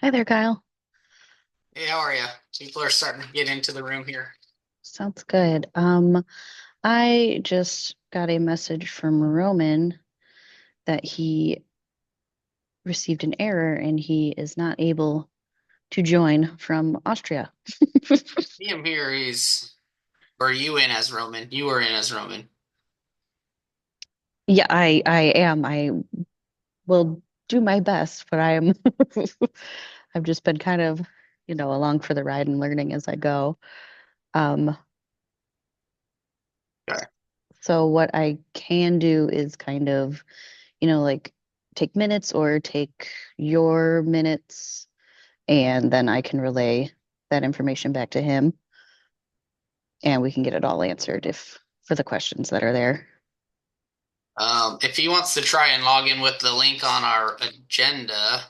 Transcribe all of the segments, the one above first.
Hi there, Kyle. Hey, how are you? People are starting to get into the room here. Sounds good. I just got a message from Roman that he received an error and he is not able to join from Austria. See him here. Or you in as Roman? You were in as Roman. Yeah, I am. I will do my best, but I've just been kind of, along for the ride and learning as I go. Um, Okay. so what I can do is kind of, like take minutes or take your minutes and then I can relay that information back to him and we can get it all answered if for the questions that are there. If he wants to try and log in with the link on our agenda,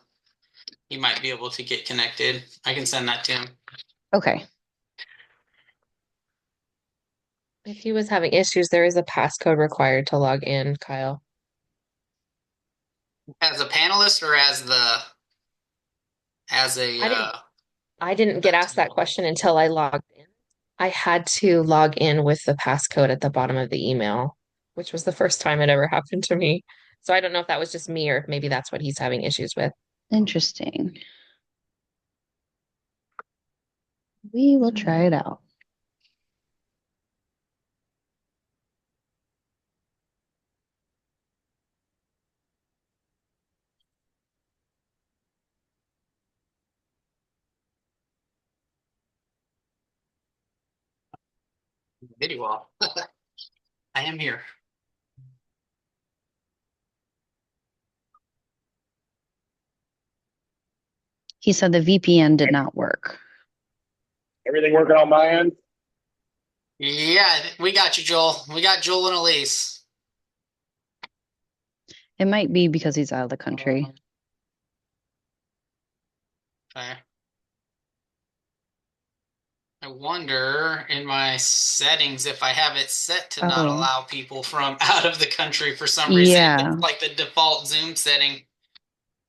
he might be able to get connected. I can send that to him. Okay. If he was having issues, there is a passcode required to log in, Kyle. As a panelist or as a I didn't I didn't get asked that question until I logged in. I had to log in with the passcode at the bottom of the email, which was the first time it ever happened to me. So I don't know if that was just me or if maybe that's what he's having issues with. Interesting. We will try it out. video off. I am here. He said the VPN did not work. Everything working on my end? Yeah, we got you, Joel. We got Joel and Elise. It might be because he's out of the country. Okay. I wonder in my settings if I have it set to not Oh, allow people from out of the country for some reason. yeah. It's like the default Zoom setting.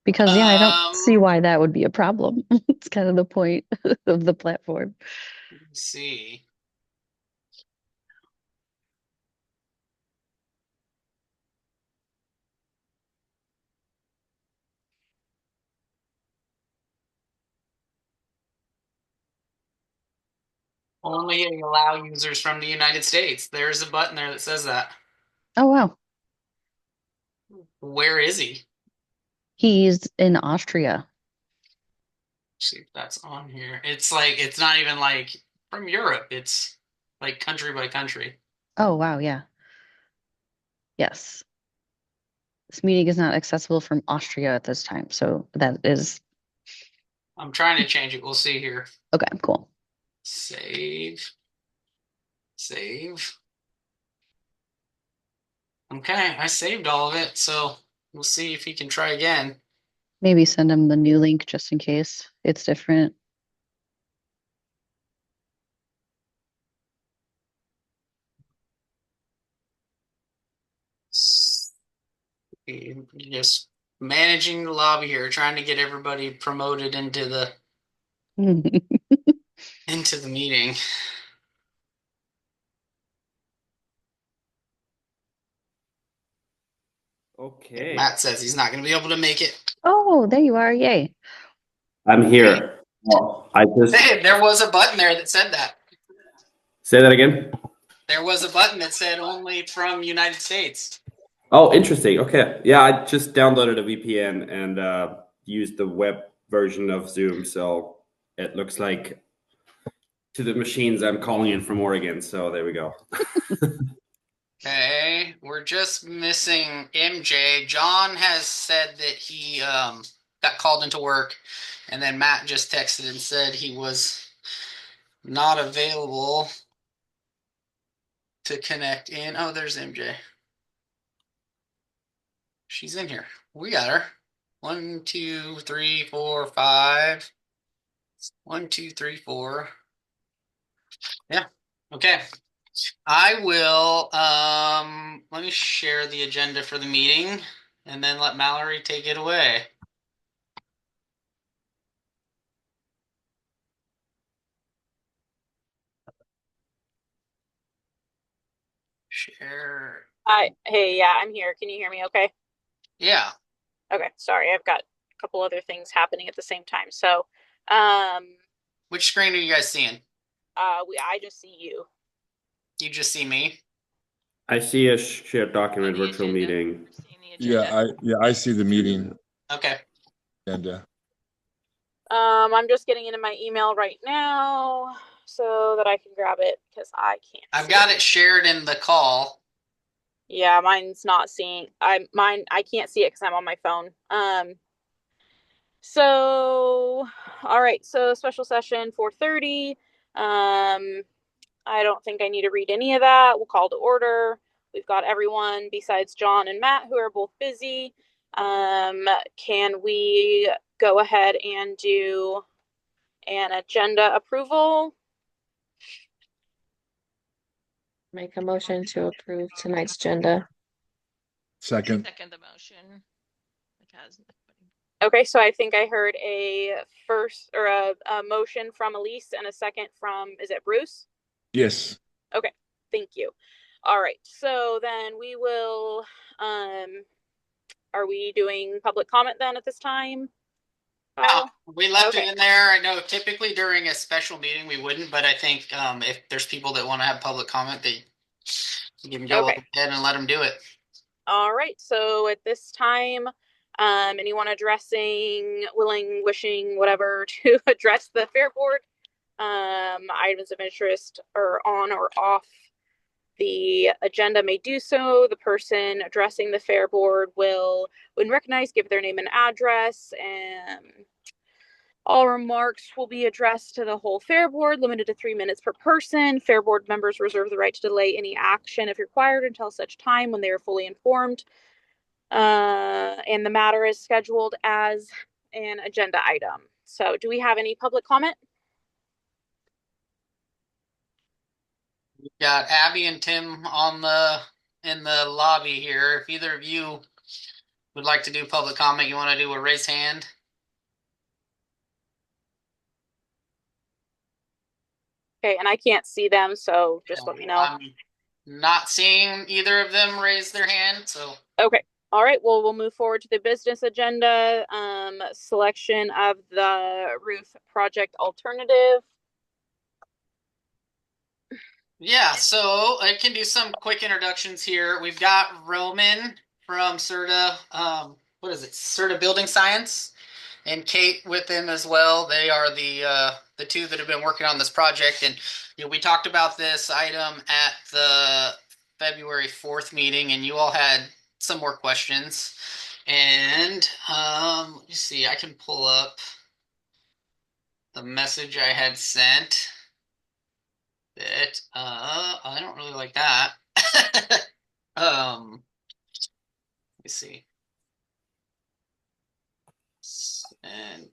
Because, yeah, I don't see Um, why that would be a problem. It's kind of the point of the platform. let's see. Only allow users from the United States. There's a button there that says that. Oh, wow. Where is he? He's in Austria. See if that's on here. It's like it's not even like from Europe. It's like country by country. Oh, wow. Yeah. Yes. This meeting is not accessible from Austria at this time. So that is I'm trying to change it. We'll see here. okay, cool. Save. Save. Okay, I saved all of it, so we'll see if he can try again. Maybe send him the new link just in case it's different. Just managing the lobby here, trying to get everybody promoted into the meeting. Okay. Matt says he's not going to be able to make it. Oh, there you are. Yay. I'm Okay. here. Well, I just Hey, there was a button there that said that. say that again. There was a button that said only from United States. Oh, interesting. Okay. Yeah, I just downloaded a VPN and used the web version of Zoom. So it looks like to the machines I'm calling in from Oregon. So there we go. Okay, we're just missing MJ. John has said that he got called into work, and then Matt just texted and said he was not available to connect in. Oh, there's MJ. She's in here. We got her. One, two, three, four, five. One, two, three, four. Yeah. Okay. I will let me share the agenda for the meeting and then let Mallory take it away. share. Hey, yeah, I'm here. Can you hear me okay? Yeah. Okay, sorry. I've got a couple other things happening at the same time. So, um, Which screen are you guys seeing? I just see you. You just see me? I see a shared document, On the virtual agenda. meeting. We're seeing the agenda. I see the meeting Okay. agenda. I'm just getting into my email right now so that I can grab it because I can't I've see got it shared in the call. Yeah, mine's not seeing. I can't see it because I'm on my phone. So all right, so special session 4:30. I don't think I need to read any of that. We'll call to order. We've got everyone besides John and Matt who are both busy. Can we go ahead and do an agenda approval? Make a motion to approve tonight's agenda. Second. Second the motion. Which has Okay, so I think I heard a first or a motion from Elise and a second from, is it Bruce? Yes. Okay, thank you. All right, so then we will, are we doing public comment then at this time? Oh, we left Okay. it in there. I know typically during a special meeting we wouldn't, but I think if there's people that want to have public comment, you can go Okay. ahead and let them do it. All right, so at this time, anyone addressing, willing, wishing, whatever, to address the Fair Board items of interest or on or off the agenda may do so. The person addressing the Fair Board will, when recognized, give their name and address, and all remarks will be addressed to the whole Fair Board, limited to 3 minutes per person. Fair Board members reserve the right to delay any action if required until such time when they are fully informed. And the matter is scheduled as an agenda item. So do we have any public comment? We've got Abby and Tim in the lobby here. If either of you would like to do public comment, you want to do a raise hand. Okay, and I can't see them, so just let me know. I'm not seeing either of them raise their hand, so Okay. All right. Well, we'll move forward to the business agenda. Selection of the roof project alternative. yeah. So I can do some quick introductions here. We've got Roman from CERTA. What is it? CERTA Building Science, and Kate with them as well. They are the two that have been working on this project, and we talked about this item at the February 4th meeting, and you all had some more questions. And let me see, I can pull up the message I had sent. That I don't really like that. Let me see. And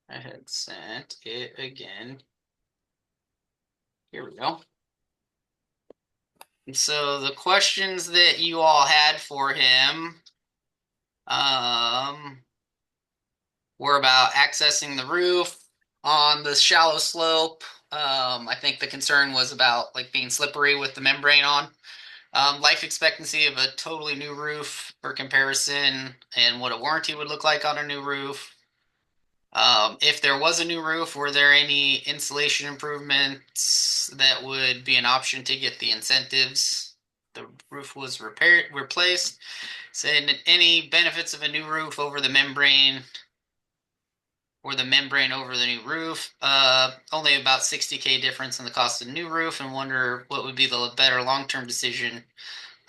I had sent it again. Here we go. And so the questions that you all had for him were about accessing the roof on the shallow slope. I think the concern was about like being slippery with the membrane on. Life expectancy of a totally new roof for comparison and what a warranty would look like on a new roof. If there was a new roof, were there any insulation improvements that would be an option to get the incentives? The roof was replaced. Saying any benefits of a new roof over the membrane or the membrane over the new roof. Only about $60K difference in the cost of the new roof, and wonder what would be the better long-term decision,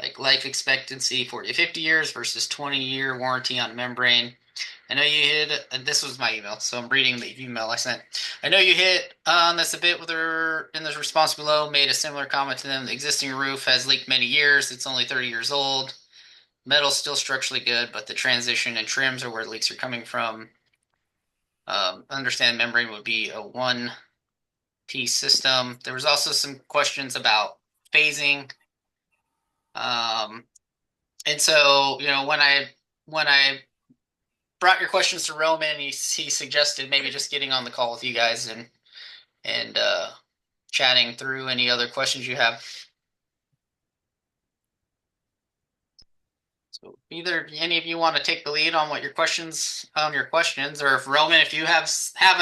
like life expectancy 40 to 50 years versus 20-year warranty on membrane. I know you hit, and this was my email, so I'm reading the email I sent. I know you hit on this a bit with her in the response below, made a similar comment to them. The existing roof has leaked many years. It's only 30 years old. Metal's still structurally good, but the transition and trims are where leaks are coming from. Understand membrane would be a one-piece system. There was also some questions about phasing. And so, when I brought your questions to Roman, he suggested maybe just getting on the call with you guys and and chatting through any other questions you have. So either any of you want to take the lead on your questions, or if Roman, if you have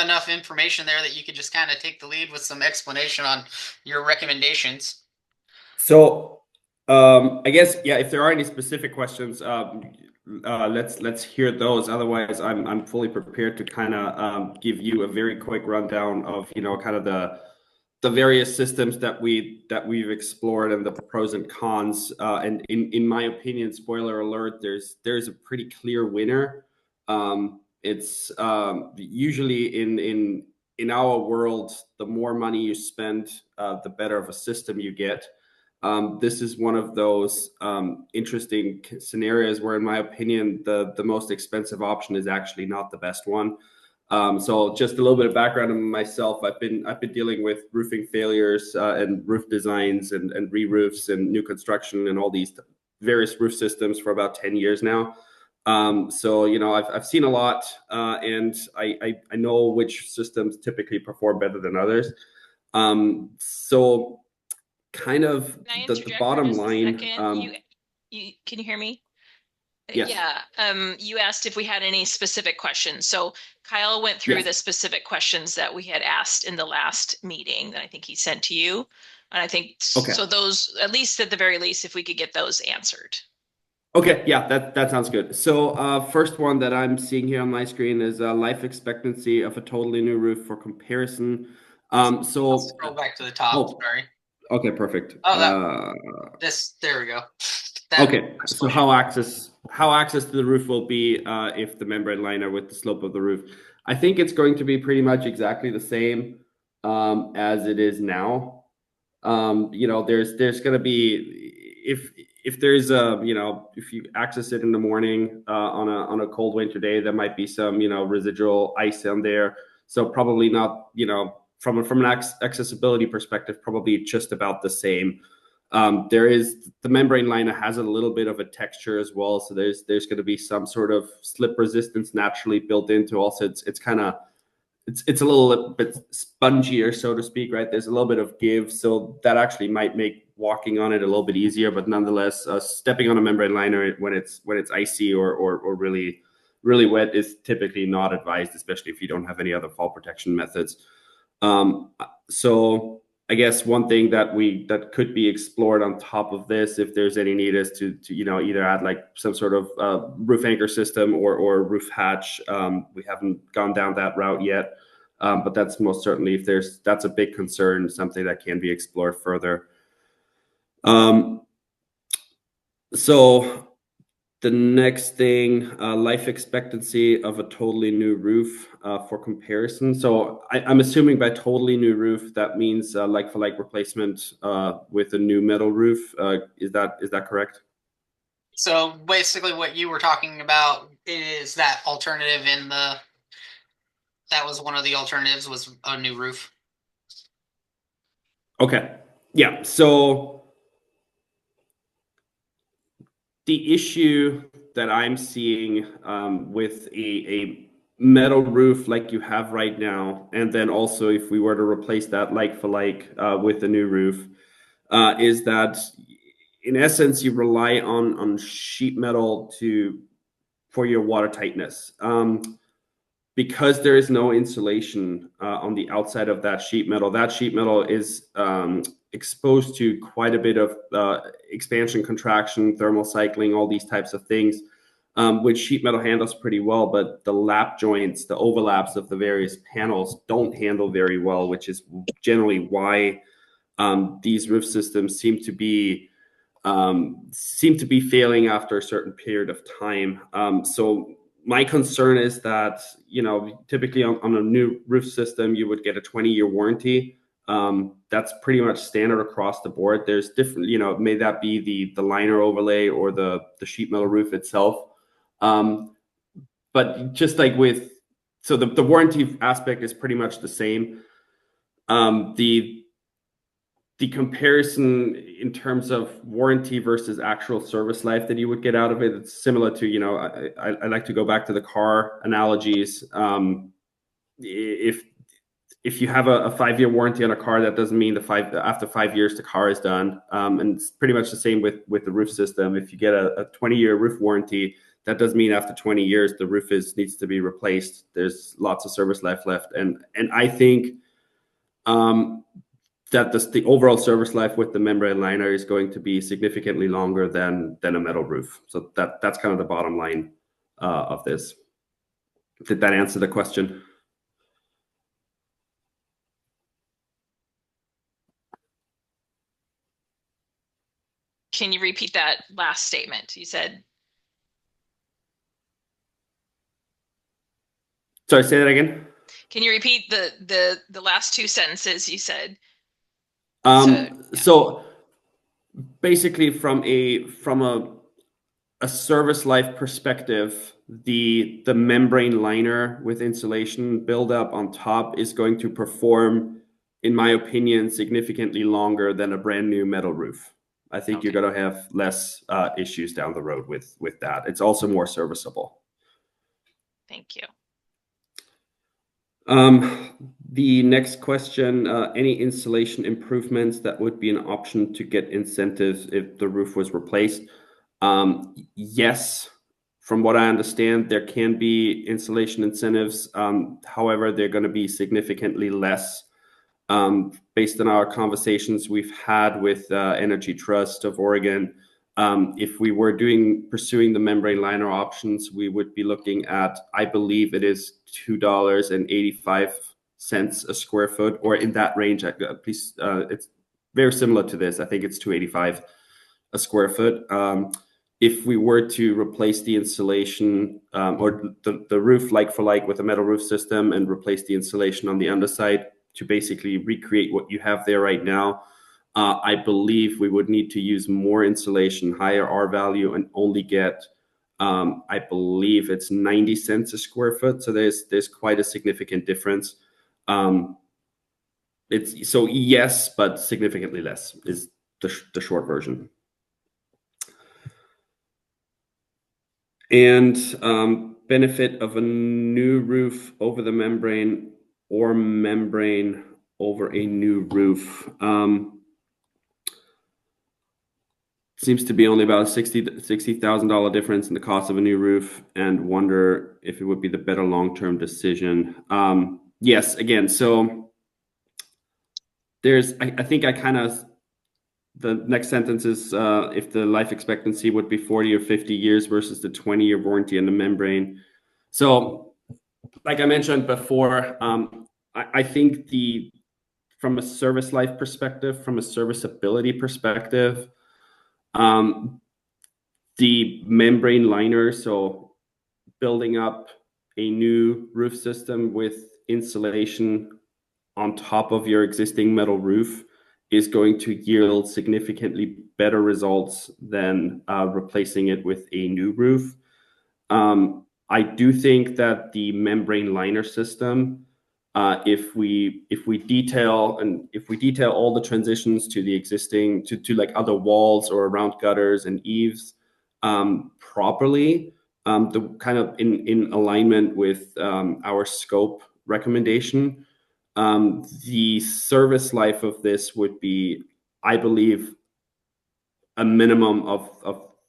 enough information there that you could just kind of take the lead with some explanation on your recommendations. So I guess, yeah, if there are any specific questions, let's hear those. Otherwise, I'm fully prepared to kind of give you a very quick rundown of, you know, kind of the various systems that we've explored and the pros and cons. And in my opinion, spoiler alert, there's a pretty clear winner. It's usually in our world, the more money you spend, the better of a system you get. This is one of those interesting scenarios where, in my opinion, the most expensive option is actually not the best one. So just a little bit of background on myself. I've been dealing with roofing failures and roof designs and re-roofs and new construction and all these various roof systems for about 10 years now. So, you know, I've seen a lot, and I know which systems typically perform better than others. So kind of Can I the interject for bottom just a line. second? You can you hear me? Yes. Yeah. You asked if we had any specific questions. So Kyle went through Yes. the specific questions that we had asked in the last meeting that I think he sent to you. And I think Okay. so those, at least at the very least, if we could get those answered. Okay, yeah, that sounds good. So first one that I'm seeing here on my screen is life expectancy of a totally new roof for comparison. I'll scroll back to the top. Oh. Sorry. Okay, perfect. Oh, there we go. Okay, so how access to the roof will be if the membrane liner with the slope of the roof. I think it's going to be pretty much exactly the same as it is now. You know, there's going to be, if there's a, you know, if you access it in the morning on a cold winter day, there might be some, you know, residual ice on there. So probably not, you know, from an accessibility perspective, probably just about the same. There is, the membrane liner has a little bit of a texture as well, so there's going to be some sort of slip resistance naturally built into. Also, it's kind of, it's a little bit spongier, so to speak, right? There's a little bit of give, so that actually might make walking on it a little bit easier. But nonetheless, stepping on a membrane liner when it's icy or really wet is typically not advised, especially if you don't have any other fall protection methods. So I guess one thing that could be explored on top of this, if there's any need, is to you know, either add like some sort of roof anchor system or roof hatch. We haven't gone down that route yet, but that's most certainly, if that's a big concern, something that can be explored further. So the next thing, life expectancy of a totally new roof for comparison. So I'm assuming by totally new roof, that means like for like replacement with a new metal roof. Is that correct? So basically what you were talking about is that alternative that was one of the alternatives, was a new roof. Okay. Yeah. So the issue that I'm seeing with a metal roof like you have right now, and then also if we were to replace that like for like with a new roof, is that in essence you rely on sheet metal for your water tightness. Because there is no insulation on the outside of that sheet metal is exposed to quite a bit of expansion, contraction, thermal cycling, all these types of things, which sheet metal handles pretty well, but the lap joints, the overlaps of the various panels don't handle very well, which is generally why these roof systems seem to be failing after a certain period of time. So my concern is that, you know, typically on a new roof system, you would get a 20-year warranty. That's pretty much standard across the board. There's different, you know, may that be the liner overlay or the sheet metal roof itself. But just like so the warranty aspect is pretty much the same. The comparison in terms of warranty versus actual service life that you would get out of it, it's similar to, you know, I like to go back to the car analogies. If if you have a 5-year warranty on a car, that doesn't mean after 5 years the car is done. And it's pretty much the same with the roof system. If you get a 20-year roof warranty, that doesn't mean after 20 years the roof needs to be replaced. There's lots of service life left, and I think that the overall service life with the membrane liner is going to be significantly longer than a metal roof. So that's kind of the bottom line of this. Did that answer the question? Can you repeat that last statement? You said. Sorry, say that again. Can you repeat the last two sentences you said? So basically, from a service life perspective, the membrane liner with insulation buildup on top is going to perform, in my opinion, significantly longer than a brand new metal roof. I think you're going to have less issues down the road with that. It's also more serviceable. Thank you. The next question, any insulation improvements that would be an option to get incentives if the roof was replaced? Yes, from what I understand, there can be insulation incentives. However, they're going to be significantly less. Based on our conversations we've had with Energy Trust of Oregon, if we were pursuing the membrane liner options, we would be looking at, I believe it is $2.85 a square foot, or in that range. Please, it's very similar to this. I think it's $2.85 a square foot. If we were to replace the insulation or the roof like for like with a metal roof system and replace the insulation on the underside to basically recreate what you have there right now, I believe we would need to use more insulation, higher R value, and only get, I believe it's 90 cents a square foot. So there's quite a significant difference. So yes, but significantly less is the short version. And benefit of a new roof over the membrane or membrane over a new roof. Seems to be only about a $60,000 difference in the cost of a new roof, and wonder if it would be the better long-term decision. Yes, again, so I think the next sentence is if the life expectancy would be 40 or 50 years versus the 20-year warranty on the membrane. So like I mentioned before, I think from a service life perspective, from a serviceability perspective, the membrane liner, so building up a new roof system with insulation on top of your existing metal roof, is going to yield significantly better results than replacing it with a new roof. I do think that the membrane liner system, if we detail all the transitions to the existing to like other walls or around gutters and eaves properly, the kind of in alignment with our scope recommendation, the service life of this would be, I believe, a minimum of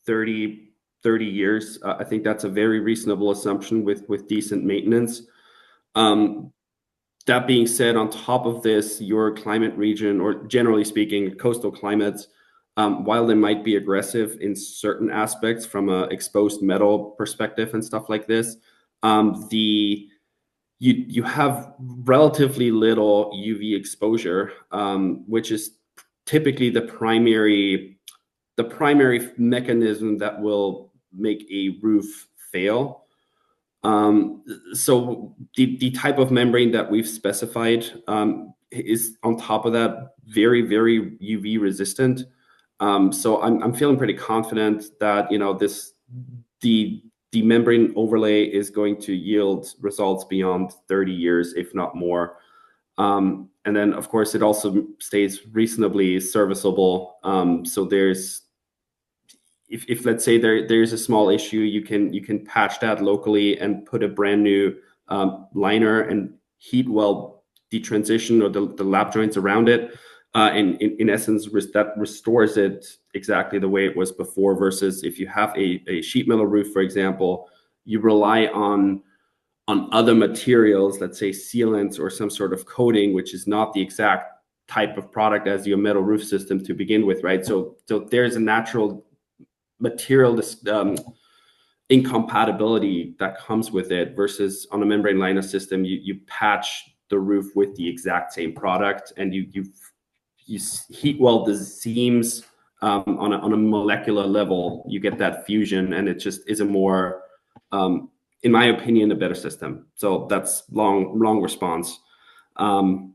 30 years. I think that's a very reasonable assumption with decent maintenance. That being said, on top of this, your climate region, or generally speaking, coastal climates, while they might be aggressive in certain aspects from an exposed metal perspective and stuff like this, you have relatively little UV exposure, which is typically the primary mechanism that will make a roof fail. So the type of membrane that we've specified is on top of that very, very UV resistant. So I'm feeling pretty confident that the membrane overlay is going to yield results beyond 30 years, if not more. And then, of course, it also stays reasonably serviceable. So if let's say there's a small issue, you can patch that locally and put a brand new liner and heat weld the transition or the lap joints around it. And in essence, that restores it exactly the way it was before, versus if you have a sheet metal roof, for example, you rely on other materials, let's say sealants or some sort of coating, which is not the exact type of product as your metal roof system to begin with, right? So there's a natural material incompatibility that comes with it, versus on a membrane liner system, you patch the roof with the exact same product, and you heat weld the seams on a molecular level. You get that fusion, and it just is a more in my opinion, a better system. So that's long response. I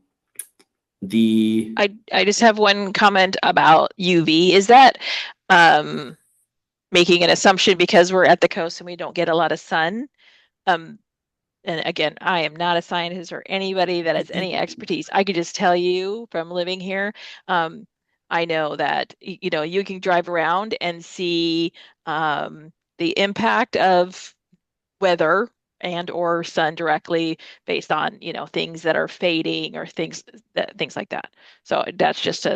just have one comment about UV. Is that making an assumption because we're at the coast and we don't get a lot of sun? And again, I am not a scientist or anybody that has any expertise. I could just tell you from living here, I know that you can drive around and see the impact of weather and or sun directly based on things that are fading or things like that. So that's just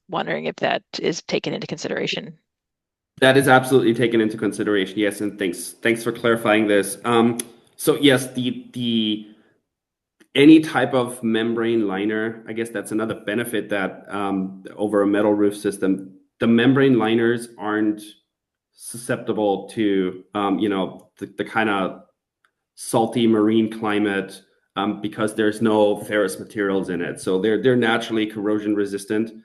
wondering if that is taken into consideration. That is absolutely taken into consideration, yes, and thanks for clarifying this. So yes, the any type of membrane liner, I guess that's another benefit that over a metal roof system, the membrane liners aren't susceptible to the kind of salty marine climate because there's no ferrous materials in it, so they're naturally corrosion resistant,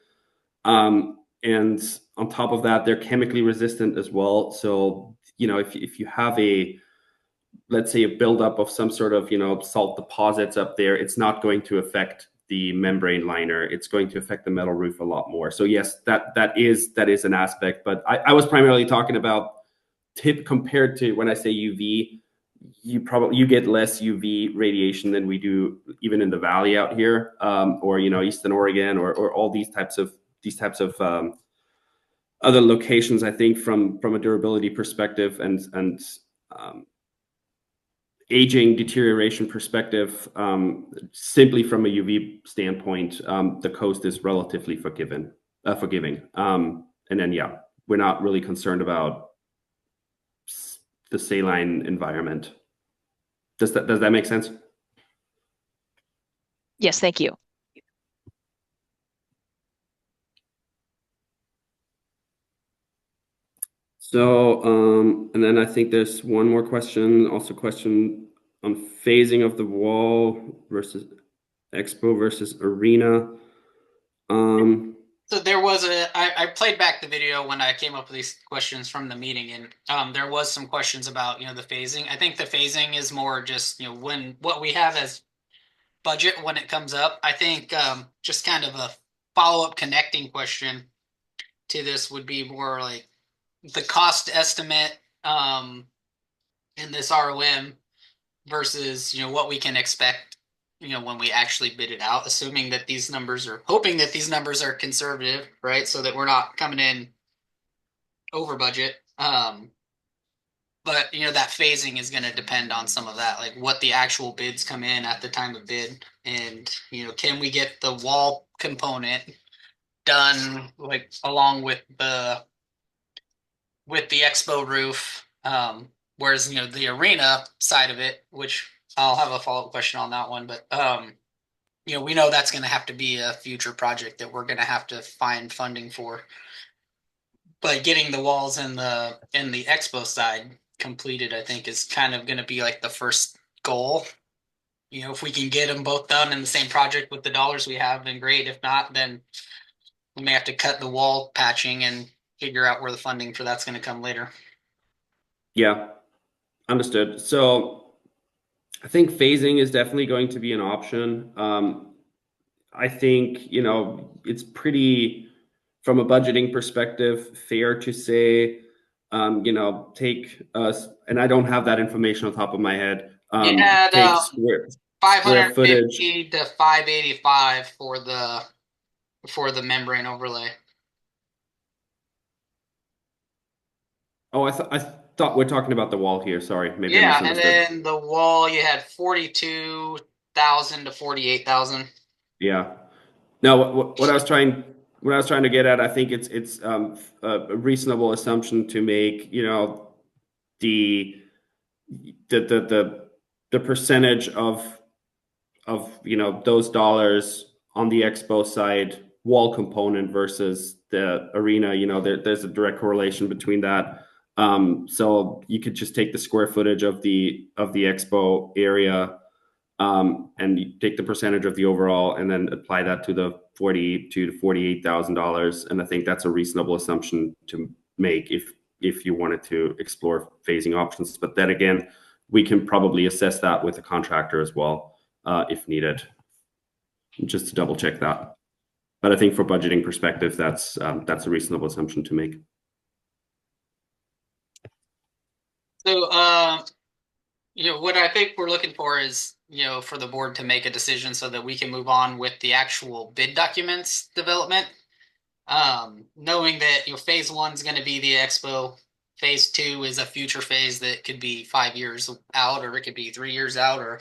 and on top of that, they're chemically resistant as well. So if you have let's say a buildup of some sort of salt deposits up there, it's not going to affect the membrane liner. It's going to affect the metal roof a lot more. So yes, that is an aspect, but I was primarily talking about compared to when I say UV, you get less UV radiation than we do even in the valley out here, or Eastern Oregon, or all these types of other locations. I think from a durability perspective and aging deterioration perspective, simply from a UV standpoint, the coast is relatively forgiving. And then we're not really concerned about the saline environment. Does that make sense? Yes, thank you. So, and then I think there's one more question, also question on phasing of the wall versus expo versus arena. So there was I played back the video when I came up with these questions from the meeting, and there was some questions about the phasing. I think the phasing is more just what we have as budget when it comes up. I think just kind of a follow-up connecting question to this would be more like the cost estimate in this ROM versus what we can expect when we actually bid it out, assuming that these numbers hoping that these numbers are conservative, right? So that we're not coming in over budget. But that phasing is going to depend on some of that, like what the actual bids come in at the time of bid, and can we get the wall component done like along with the expo roof, whereas the arena side of it, which I'll have a follow-up question on that one, but we know that's going to have to be a future project that we're going to have to find funding for. But getting the walls and the expo side completed, I think, is kind of going to be like the first goal. If we can get them both done in the same project with the dollars we have, then great. If not, then we may have to cut the wall patching and figure out where the funding for that's going to come later. Yeah, understood. So I think phasing is definitely going to be an option. I think, it's pretty, from a budgeting perspective, fair to say, take us, and I don't have that information on top of my head. Take square 550 to 585 for the membrane overlay. Oh, I thought we're talking about the wall here. Sorry, maybe I Yeah, and misunderstood. then the wall you had 42 $40,000 to $48,000. Yeah. No, what I was trying to get at, I think it's a reasonable assumption to make. You know, the percentage of you know those dollars on the expo side wall component versus the arena. You know, there's a direct correlation between that. So you could just take the square footage of the expo area, and you take the percentage of the overall, and then apply that to the $42,000 to $48,000. And I think that's a reasonable assumption to make if you wanted to explore phasing options. But then again, we can probably assess that with a contractor as well, if needed, just to double check that. But I think for budgeting perspective, that's a reasonable assumption to make. So, you know, what I think we're looking for is, you know, for the board to make a decision so that we can move on with the actual bid documents development. Knowing that, you know, phase 1 is going to be the expo, phase 2 is a future phase that could be 5 years out, or it could be 3 years out, or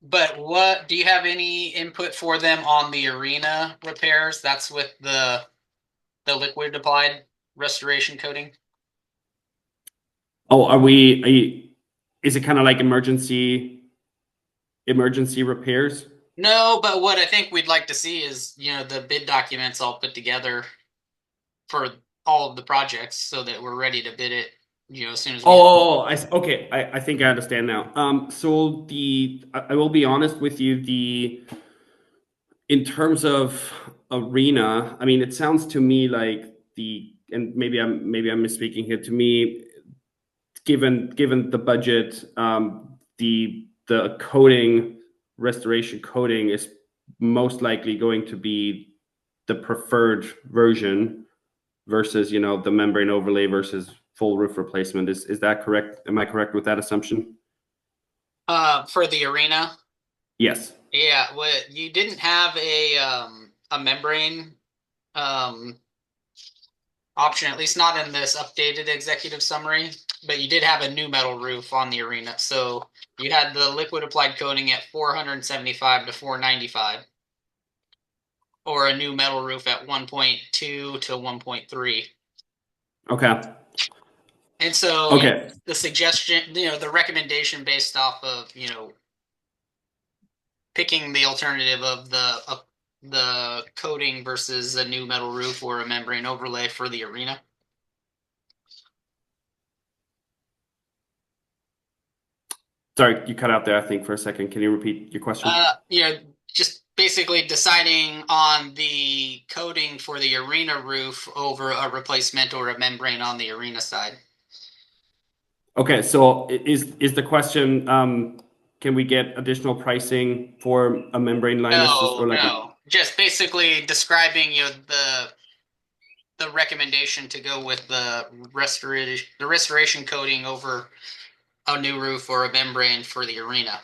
but what do you have any input for them on the arena repairs? That's with the liquid applied restoration coating. Oh, is it kind of like emergency repairs? No, but what I think we'd like to see is, you know, the bid documents all put together for all of the projects so that we're ready to bid it, you know, as soon as we Okay. I think I understand now. So I will be honest with you, in terms of arena, I mean, it sounds to me like and maybe I'm misspeaking here. To me, given the budget, the coating, restoration coating is most likely going to be the preferred version versus, you know, the membrane overlay versus full roof replacement. Is that correct? Am I correct with that assumption? for the arena. Yes. Yeah, what you didn't have a membrane option, at least not in this updated executive summary, but you did have a new metal roof on the arena. So you had the liquid applied coating at $475 to $495, or a new metal roof at 1.2 to 1.3. Okay. And so Okay. the suggestion, you know, the recommendation based off of, you know, picking the alternative of the coating versus a new metal roof or a membrane overlay for the arena. Sorry, you cut out there, I think, for a second. Can you repeat your question? You know, just basically deciding on the coating for the arena roof over a replacement or a membrane on the arena side. Okay, so is the question, can we get additional pricing for a membrane line assist, or like? No. Just basically describing, you know, the recommendation to go with the restoration coating over a new roof or a membrane for the arena.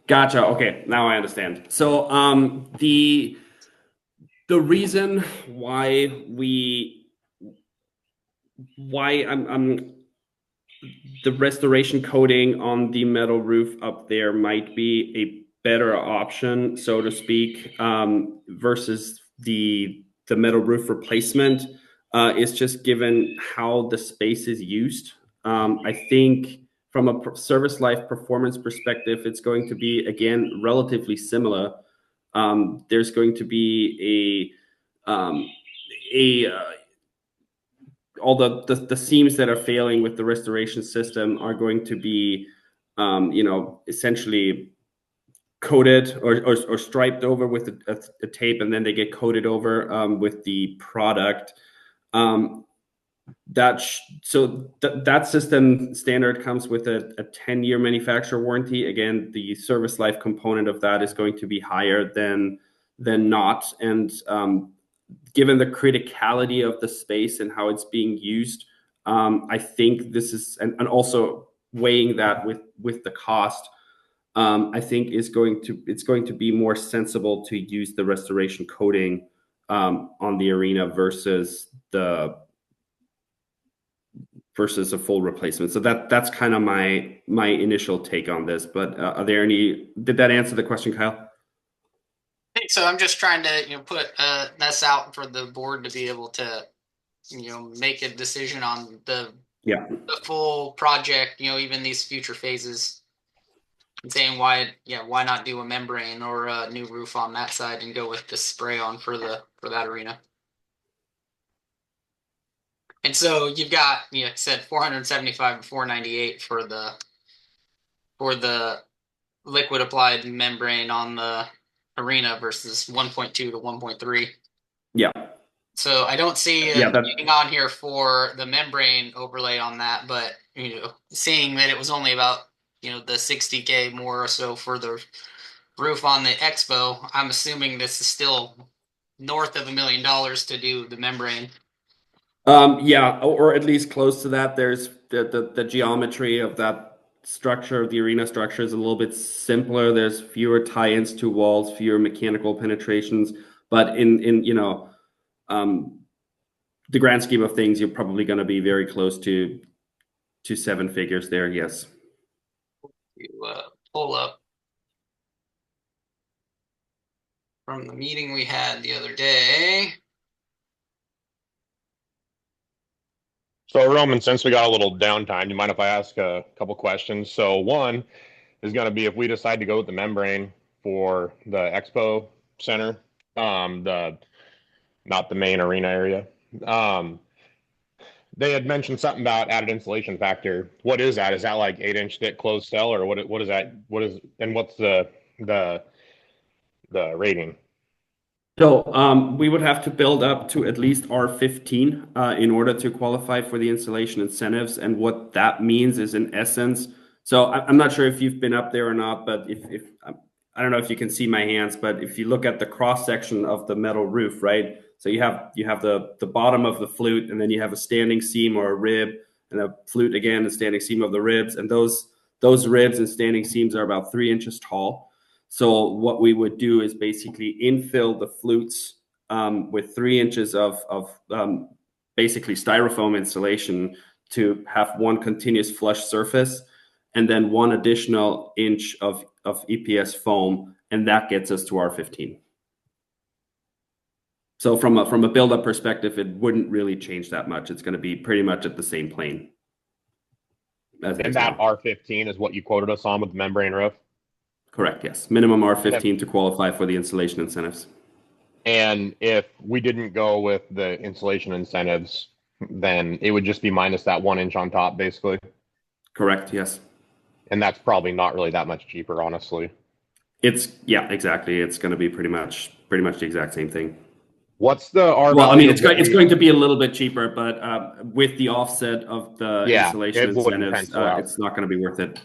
Gotcha. Okay, now I understand. So the reason why I'm the restoration coating on the metal roof up there might be a better option, so to speak, versus the metal roof replacement, is just given how the space is used. I think from a service life performance perspective, it's going to be, again, relatively similar. There's going to be all the seams that are failing with the restoration system are going to be, you know, essentially coated or striped over with a tape, and then they get coated over with the product. That system standard comes with a 10-year manufacturer warranty. Again, the service life component of that is going to be higher than not, and given the criticality of the space and how it's being used, I think this is, and also weighing that with the cost, I think it's going to be more sensible to use the restoration coating on the arena versus versus a full replacement. So that's kind of my initial take on this. But are there any? Did that answer the question, Kyle? So I'm just trying to put this out for the board to be able to make a decision on the full project, even these future phases, and saying why not do a membrane or a new roof on that side and go with the spray on for that arena. And so you've got said 475 and 498 for the liquid applied membrane on the arena versus 1.2 to 1.3. Yeah. So I don't see anything on here for the membrane overlay on that, but seeing that it was only about the $60K more or so for the roof on the Expo, I'm assuming this is still north of $1 million to do the membrane. Yeah, or at least close to that. There's the geometry of that structure, of the arena structure, is a little bit simpler. There's fewer tie-ins to walls, fewer mechanical penetrations, but in the grand scheme of things, you're probably going to be very close to seven figures there. Yes. You pull up from the meeting we had the other day. So Roman, since we got a little downtime, do you mind if I ask a couple questions? So one is going to be, if we decide to go with the membrane for the Expo Center, not the main arena area. They had mentioned something about added insulation factor. What is that? Is that like 8-inch thick closed cell, or what is that? And what's the rating? So we would have to build up to at least R15 in order to qualify for the installation incentives. And what that means is, in essence, so I'm not sure if you've been up there or not, but if I don't know if you can see my hands, but if you look at the cross section of the metal roof, right? So you have the bottom of the flute, and then you have a standing seam or a rib, and a flute again, a standing seam of the ribs, and those ribs and standing seams are about 3 inches tall. So what we would do is basically infill the flutes with 3 inches of basically styrofoam insulation to have one continuous flush surface, and then 1 additional inch of EPS foam, and that gets us to R15. So from a build-up perspective, it wouldn't really change that much. It's going to be pretty much at the same plane. And that R15 is what you quoted us on with the membrane roof? Correct, yes. Minimum R15 to qualify for the installation incentives. And if we didn't go with the installation incentives, then it would just be minus that 1 inch on top, basically? Correct, yes. And that's probably not really that much cheaper, honestly. Yeah, exactly. It's going to be pretty much the exact same thing. What's the R? Well, I mean, it's going to be a little bit cheaper, but with the offset of the installation incentives, it's not going to be worth it.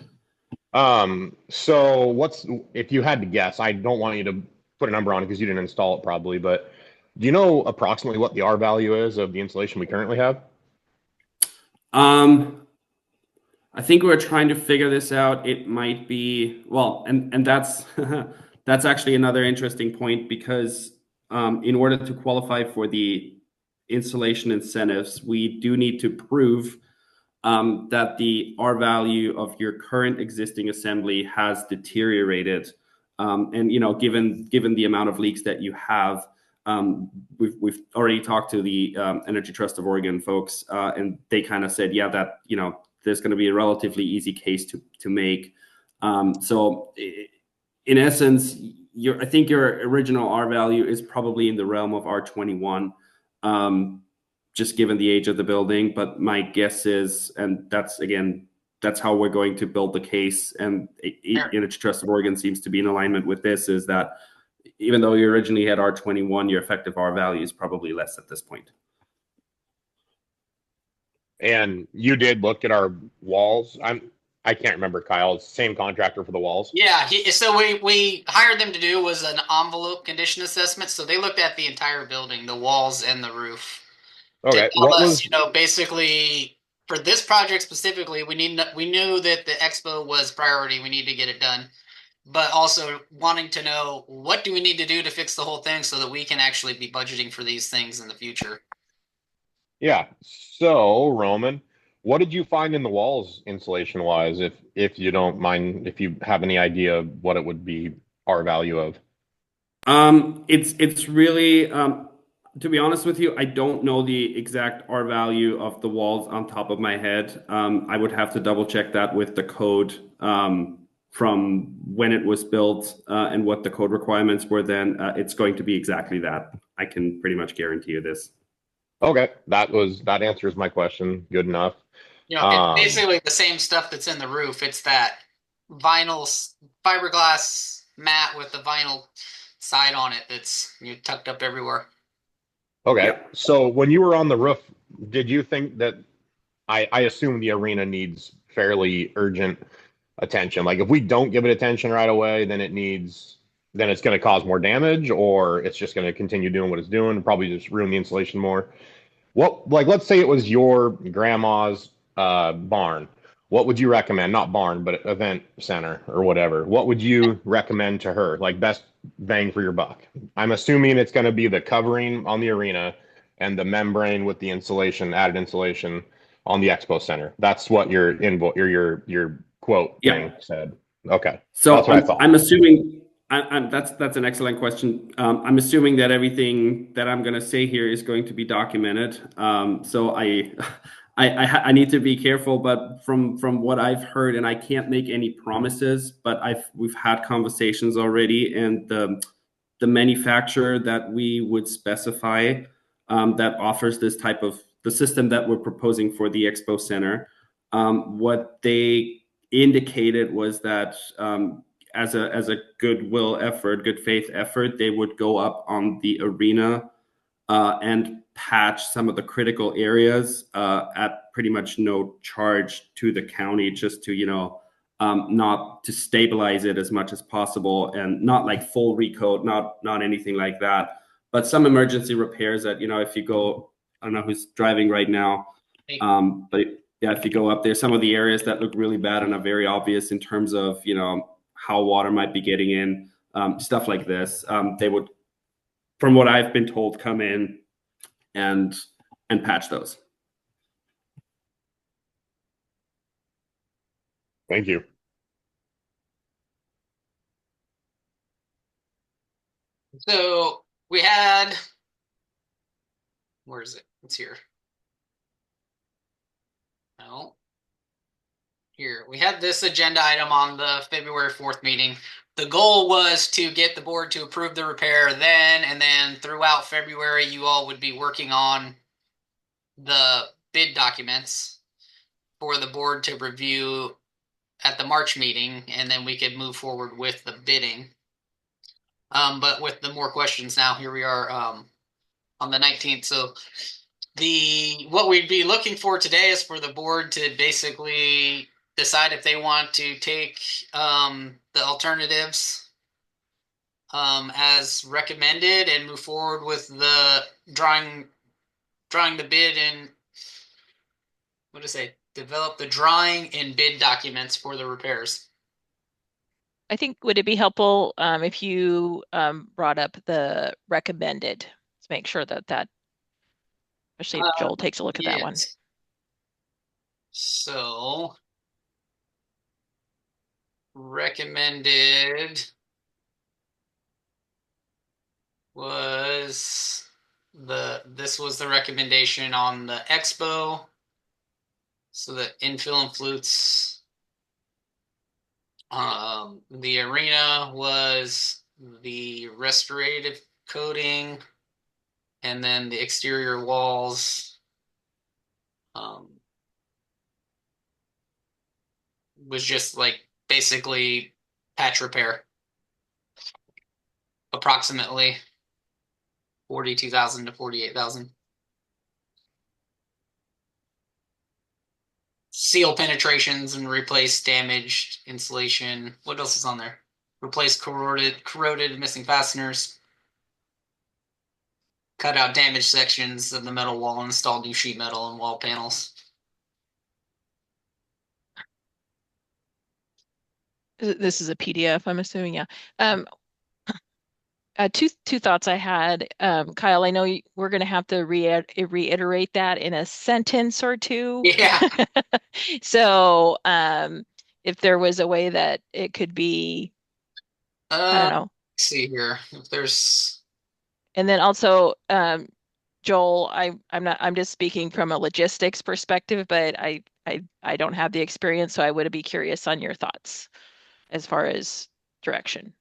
So if you had to guess, I don't want you to put a number on it because you didn't install it probably, but do you know approximately what the R value is of the insulation we currently have? I think we're trying to figure this out. It might be, well, and that's that's actually another interesting point, because in order to qualify for the installation incentives, we do need to prove that the R value of your current existing assembly has deteriorated. And given the amount of leaks that you have, we've already talked to the Energy Trust of Oregon folks, and they kind of said, yeah, that there's going to be a relatively easy case to make. So in essence, I think your original R value is probably in the realm of R21. Just given the age of the building, but my guess is, and that's how we're going to build the case, and Energy Trust of Oregon seems to be in alignment with this, is that even though you originally had R21, your effective R value is probably less at this point. And you did look at our walls. I can't remember, Kyle. It's the same contractor for the walls. Yeah, so we hired them to do was an envelope condition assessment. So they looked at the entire building, the walls and the roof. Okay. Basically, for this project specifically, we knew that the Expo was priority. We need to get it done, but also wanting to know, what do we need to do to fix the whole thing so that we can actually be budgeting for these things in the future. Yeah. So Roman, What did you find in the walls insulation wise, if you don't mind, if you have any idea of what it would be R value of? It's really to be honest with you, I don't know the exact R value of the walls on top of my head. I would have to double check that with the code from when it was built and what the code requirements were then. It's going to be exactly that. I can pretty much guarantee you this. Okay, that answers my question. Good enough. You know, it's basically the same stuff that's in the roof. It's that fiberglass mat with the vinyl side on it that's tucked up everywhere. Okay, Yeah. so when you were on the roof, did you think that I assume the arena needs fairly urgent attention? Like if we don't give it attention right away, then it's going to cause more damage, or it's just going to continue doing what it's doing and probably just ruin the insulation more. Like let's say it was your grandma's barn. What would you recommend? Not barn, but event center or whatever. What would you recommend to her? Like best bang for your buck? I'm assuming it's going to be the covering on the arena and the membrane with the insulation, added insulation on the expo center. That's what your invoice or your quote thing said. Okay, So that's what I thought. I'm assuming that's an excellent question. I'm assuming that everything that I'm going to say here is going to be documented. So I need to be careful, but from what I've heard, and I can't make any promises, but we've had conversations already, and the manufacturer that we would specify that offers this type of the system that we're proposing for the Expo Center, what they indicated was that as a goodwill effort, good faith effort, they would go up on the arena and patch some of the critical areas at pretty much no charge to the county, just to not to stabilize it as much as possible, and not like full recoat, not anything like that, but some emergency repairs that if you go, I don't know who's driving right now, but yeah, if you go up there, some of the areas that look really bad and are very obvious in terms of how water might be getting in, stuff like this, they would, from what I've been told, come in and patch those. Thank you. So we had, where is it? It's here. No. Here, we had this agenda item on the February 4th meeting. The goal was to get the board to approve the repair then, and then throughout February, you all would be working on the bid documents for the board to review at the March meeting, and then we could move forward with the bidding. But with the more questions now, here we are on the 19th. So what we'd be looking for today is for the board to basically decide if they want to take the alternatives as recommended and move forward with the drawing the bid and develop the drawing and bid documents for the repairs. I think would it be helpful if you brought up the recommended to make sure that especially if Joel takes a look at that one. So recommended was this was the recommendation on the expo. So the infill and flutes. The arena was the restorative coating, and then the exterior walls was just like basically patch repair, approximately 42,000 to 48,000. Seal penetrations and replace damaged insulation. What else is on there? Replace corroded missing fasteners. Cut out damaged sections of the metal wall and install new sheet metal and wall panels. This is a PDF, I'm assuming, yeah. two thoughts I had. Kyle, I know we're going to have to reiterate that in a sentence or two. Yeah. So, if there was a way that it could be, I don't know. Let's see here. If there's And then also, Joel, I'm just speaking from a logistics perspective, but I don't have the experience, so I would be curious on your thoughts as far as direction.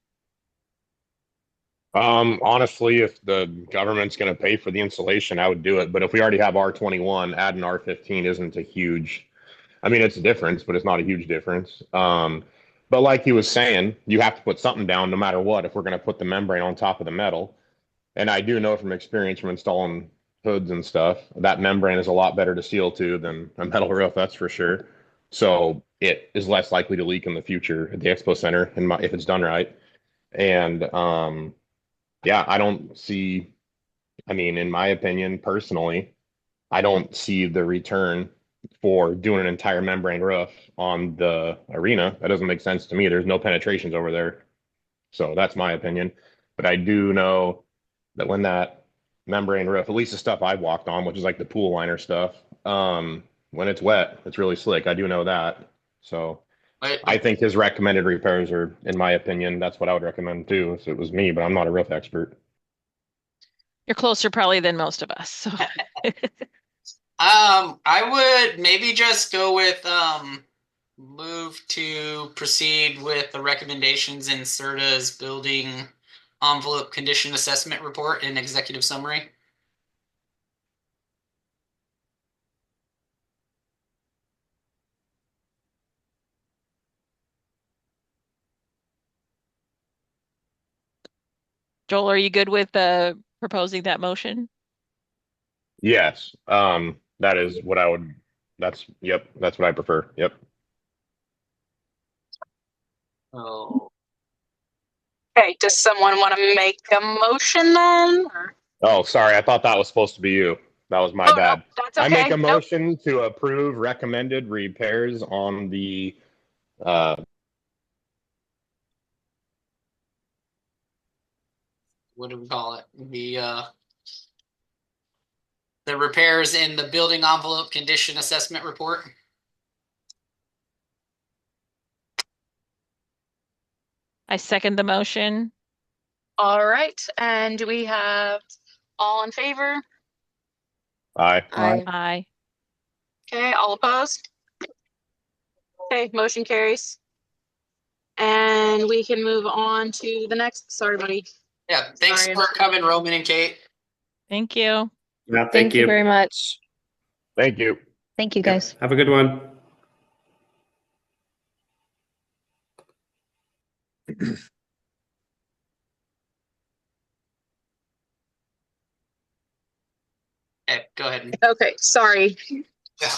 Honestly, if the government's going to pay for the installation, I would do it. But if we already have R21, adding R15 isn't a huge, I mean, it's a difference, but it's not a huge difference. But like he was saying, you have to put something down no matter what if we're going to put the membrane on top of the metal. And I do know from experience from installing hoods and stuff, that membrane is a lot better to seal to than a metal roof, that's for sure. So it is less likely to leak in the future at the expo center, if it's done right. And yeah, I don't see, I mean, in my opinion, personally, I don't see the return for doing an entire membrane roof on the arena. That doesn't make sense to me. There's no penetrations over there. So that's my opinion. But I do know that when that membrane roof, at least the stuff I've walked on, which is like the pool liner stuff, when it's wet, it's really slick. I do know that. So I think his recommended repairs are, in my opinion, that's what I would recommend too, if it was me, but I'm not a roof expert. You're closer probably than most of us. So I would maybe just go with move to proceed with the recommendations in CERTA's building envelope condition assessment report and executive summary. Joel, are you good with proposing that motion? Yes. That is what I would, yep, that's what I prefer. Yep. Oh, Okay, does someone want to make a motion then? Or- Oh, sorry. I thought that was supposed to be you. That was my Oh, no, bad. that's I make okay. a Nope. motion to approve recommended repairs on the what do we call it? The repairs in the building envelope condition assessment report. I second the motion. All right, and do we have all in favor? Aye. Aye. Okay, all opposed? Okay, motion carries. And we can move on to the next. Sorry, buddy. Yeah, thanks Sorry. for coming, Roman and Kate. Thank you. Yeah, Thank you very much. Thank you. Thank you, Yep. guys. Have a good one. Okay, go ahead. Okay, sorry. Yeah.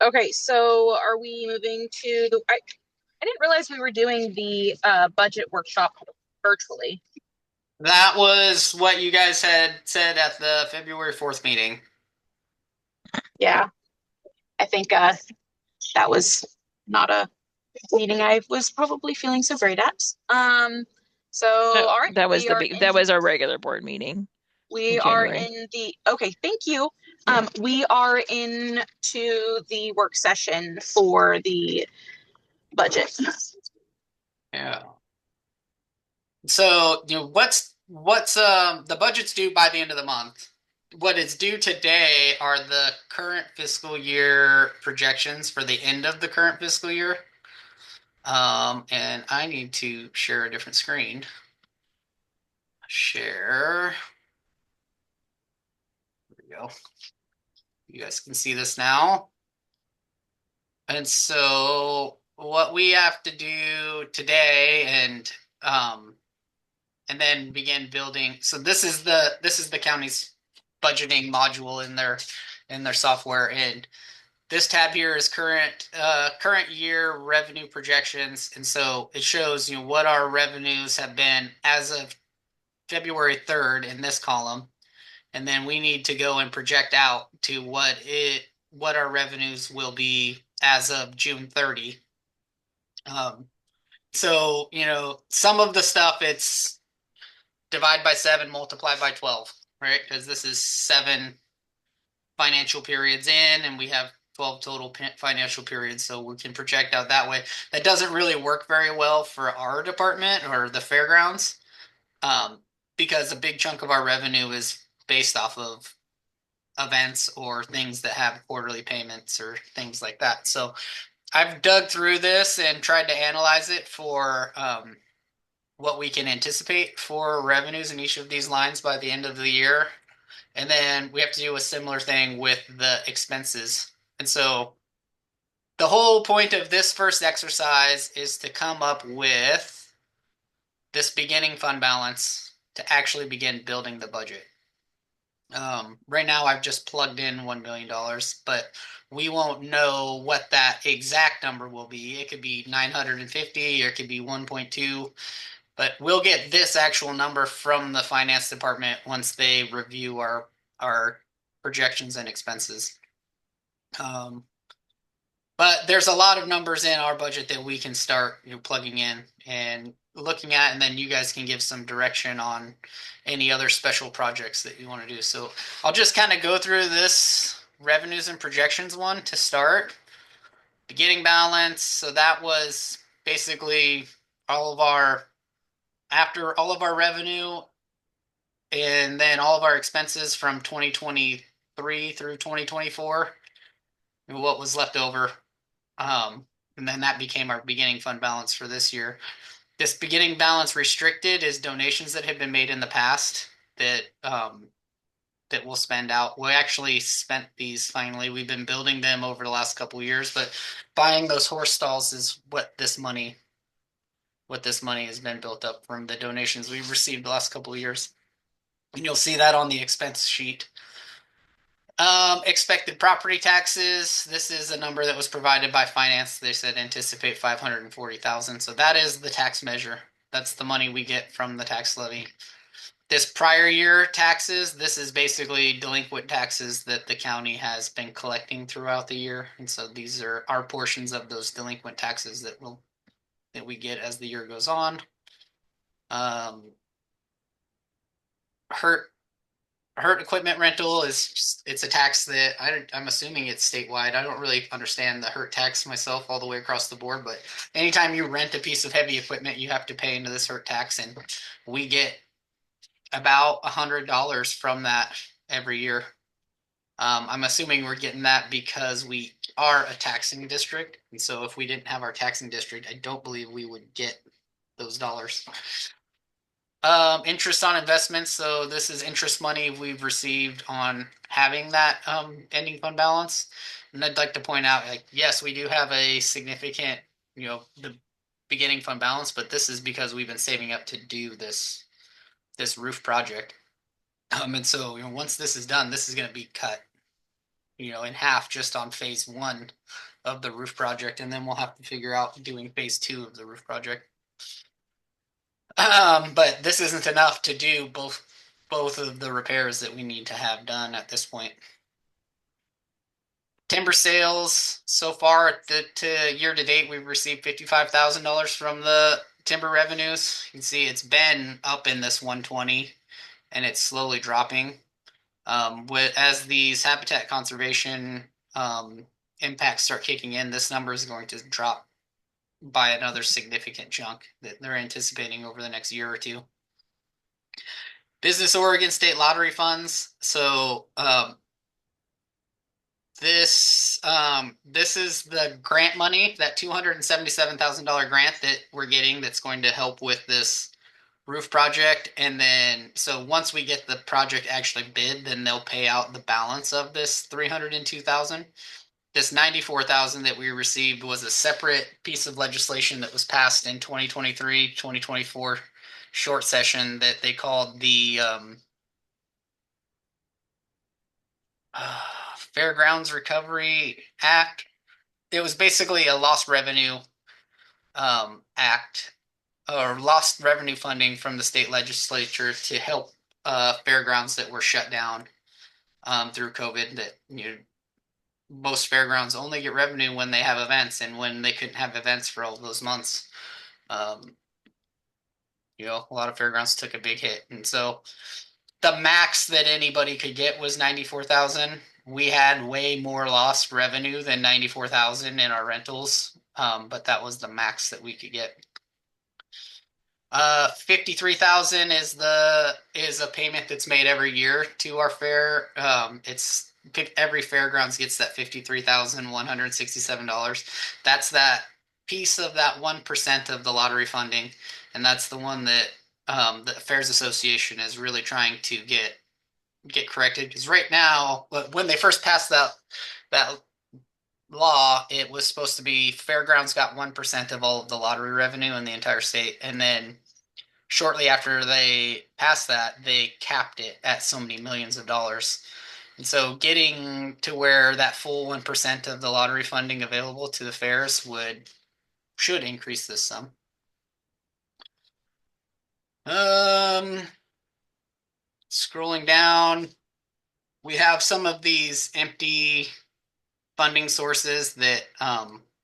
Okay, so are we moving to the, I didn't realize we were doing the budget workshop virtually. That was what you guys had said at the February 4th meeting. Yeah. I think that was not a meeting I was probably feeling so great at. So all right, That was we that was our regular board meeting. We in are January. in the, okay, thank you. We are into the work session for the budget. Yeah. So, what's the budget's due by the end of the month. What is due today are the current fiscal year projections for the end of the current fiscal year. And I need to share a different screen. Share. There we go. You guys can see this now. And so what we have to do today and then begin building. So this is the county's budgeting module in their software, and this tab here is current year revenue projections, and so it shows what our revenues have been as of February 3rd in this column, and then we need to go and project out to what our revenues will be as of June 30. So, some of the stuff it's divide by 7, multiply by 12, right? Because this is 7 financial periods in, and we have 12 total financial periods, so we can project out that way. That doesn't really work very well for our department or the fairgrounds, um, because a big chunk of our revenue is based off of events or things that have quarterly payments or things like that. So I've dug through this and tried to analyze it for what we can anticipate for revenues in each of these lines by the end of the year. And then we have to do a similar thing with the expenses. And so the whole point of this first exercise is to come up with this beginning fund balance to actually begin building the budget. Right now, I've just plugged in $1 million, but we won't know what that exact number will be. It could be 950, or it could be 1.2, but we'll get this actual number from the finance department once they review our projections and expenses. But there's a lot of numbers in our budget that we can start plugging in and looking at, and then you guys can give some direction on any other special projects that you want to do. So I'll just kind of go through this revenues and projections one to start. Beginning balance. So that was basically after all of our revenue and then all of our expenses from 2023 through 2024, and what was left over. And then that became our beginning fund balance for this year. This beginning balance restricted is donations that have been made in the past that that we'll spend out. We actually spent these finally. We've been building them over the last couple of years, but buying those horse stalls is what this money has been built up from the donations we've received the last couple of years. And you'll see that on the expense sheet. Expected property taxes. This is a number that was provided by finance. They said anticipate 540,000. So that is the tax measure. That's the money we get from the tax levy. This prior year taxes, this is basically delinquent taxes that the county has been collecting throughout the year. And so these are our portions of those delinquent taxes that we get as the year goes on. Hurt equipment rental it's a tax that I'm assuming it's statewide. I don't really understand the hurt tax myself all the way across the board, but anytime you rent a piece of heavy equipment, you have to pay into this hurt tax, and we get about $100 from that every year. I'm assuming we're getting that because we are a taxing district, and so if we didn't have our taxing district, I don't believe we would get those dollars. Interest on investments. So this is interest money we've received on having that ending fund balance. And I'd like to point out, yes, we do have a significant, the beginning fund balance, but this is because we've been saving up to do this roof project. And so once this is done, this is going to be cut, in half just on phase 1 of the roof project, and then we'll have to figure out doing phase 2 of the roof project. But this isn't enough to do both of the repairs that we need to have done at this point. Timber sales so far to year to date, we've received $55,000 from the timber revenues. You can see it's been up in this 120, and it's slowly dropping. As these habitat conservation impacts start kicking in, this number is going to drop by another significant chunk that they're anticipating over the next year or two. Business Oregon State Lottery funds. So this is the grant money, that $277,000 grant that we're getting that's going to help with this roof project. And then so once we get the project actually bid, then they'll pay out the balance of this $302,000. This $94,000 that we received was a separate piece of legislation that was passed in 2023-2024 short session that they called the Fairgrounds Recovery Act. It was basically a lost revenue act, or lost revenue funding from the state legislature to help fairgrounds that were shut down through COVID. That most fairgrounds only get revenue when they have events, and when they couldn't have events for all those months, You know, a lot of fairgrounds took a big hit, and so the max that anybody could get was 94,000. We had way more lost revenue than 94,000 in our rentals, but that was the max that we could get. 53,000 is a payment that's made every year to our fair. It's every fairgrounds gets that $53,167. That's that piece of that 1% of the lottery funding, and that's the one that the Fairs Association is really trying to get corrected, because right now, when they first passed that law, it was supposed to be fairgrounds got 1% of all of the lottery revenue in the entire state, and then shortly after they passed that, they capped it at so many millions of dollars. And so getting to where that full 1% of the lottery funding available to the fairs should increase this sum. Scrolling down, we have some of these empty funding sources that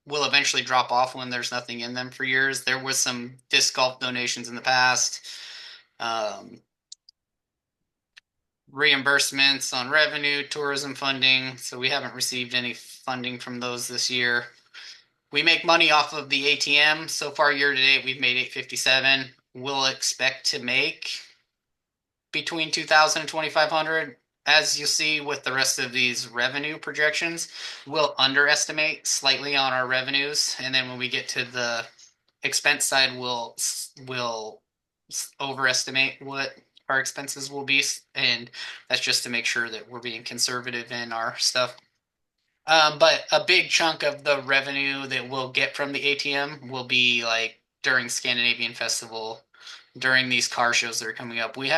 will eventually drop off when there's nothing in them for years. There was some disc golf donations in the past, reimbursements on revenue, tourism funding. So we haven't received any funding from those this year. We make money off of the ATM. So far, year to date, we've made $857. We'll expect to make between $2,000 and $2,500. As you see with the rest of these revenue projections, we'll underestimate slightly on our revenues, and then when we get to the expense side, we'll overestimate what our expenses will be, and that's just to make sure that we're being conservative in our stuff. But a big chunk of the revenue that we'll get from the ATM will be like during Scandinavian Festival, during these car shows that are coming up. We've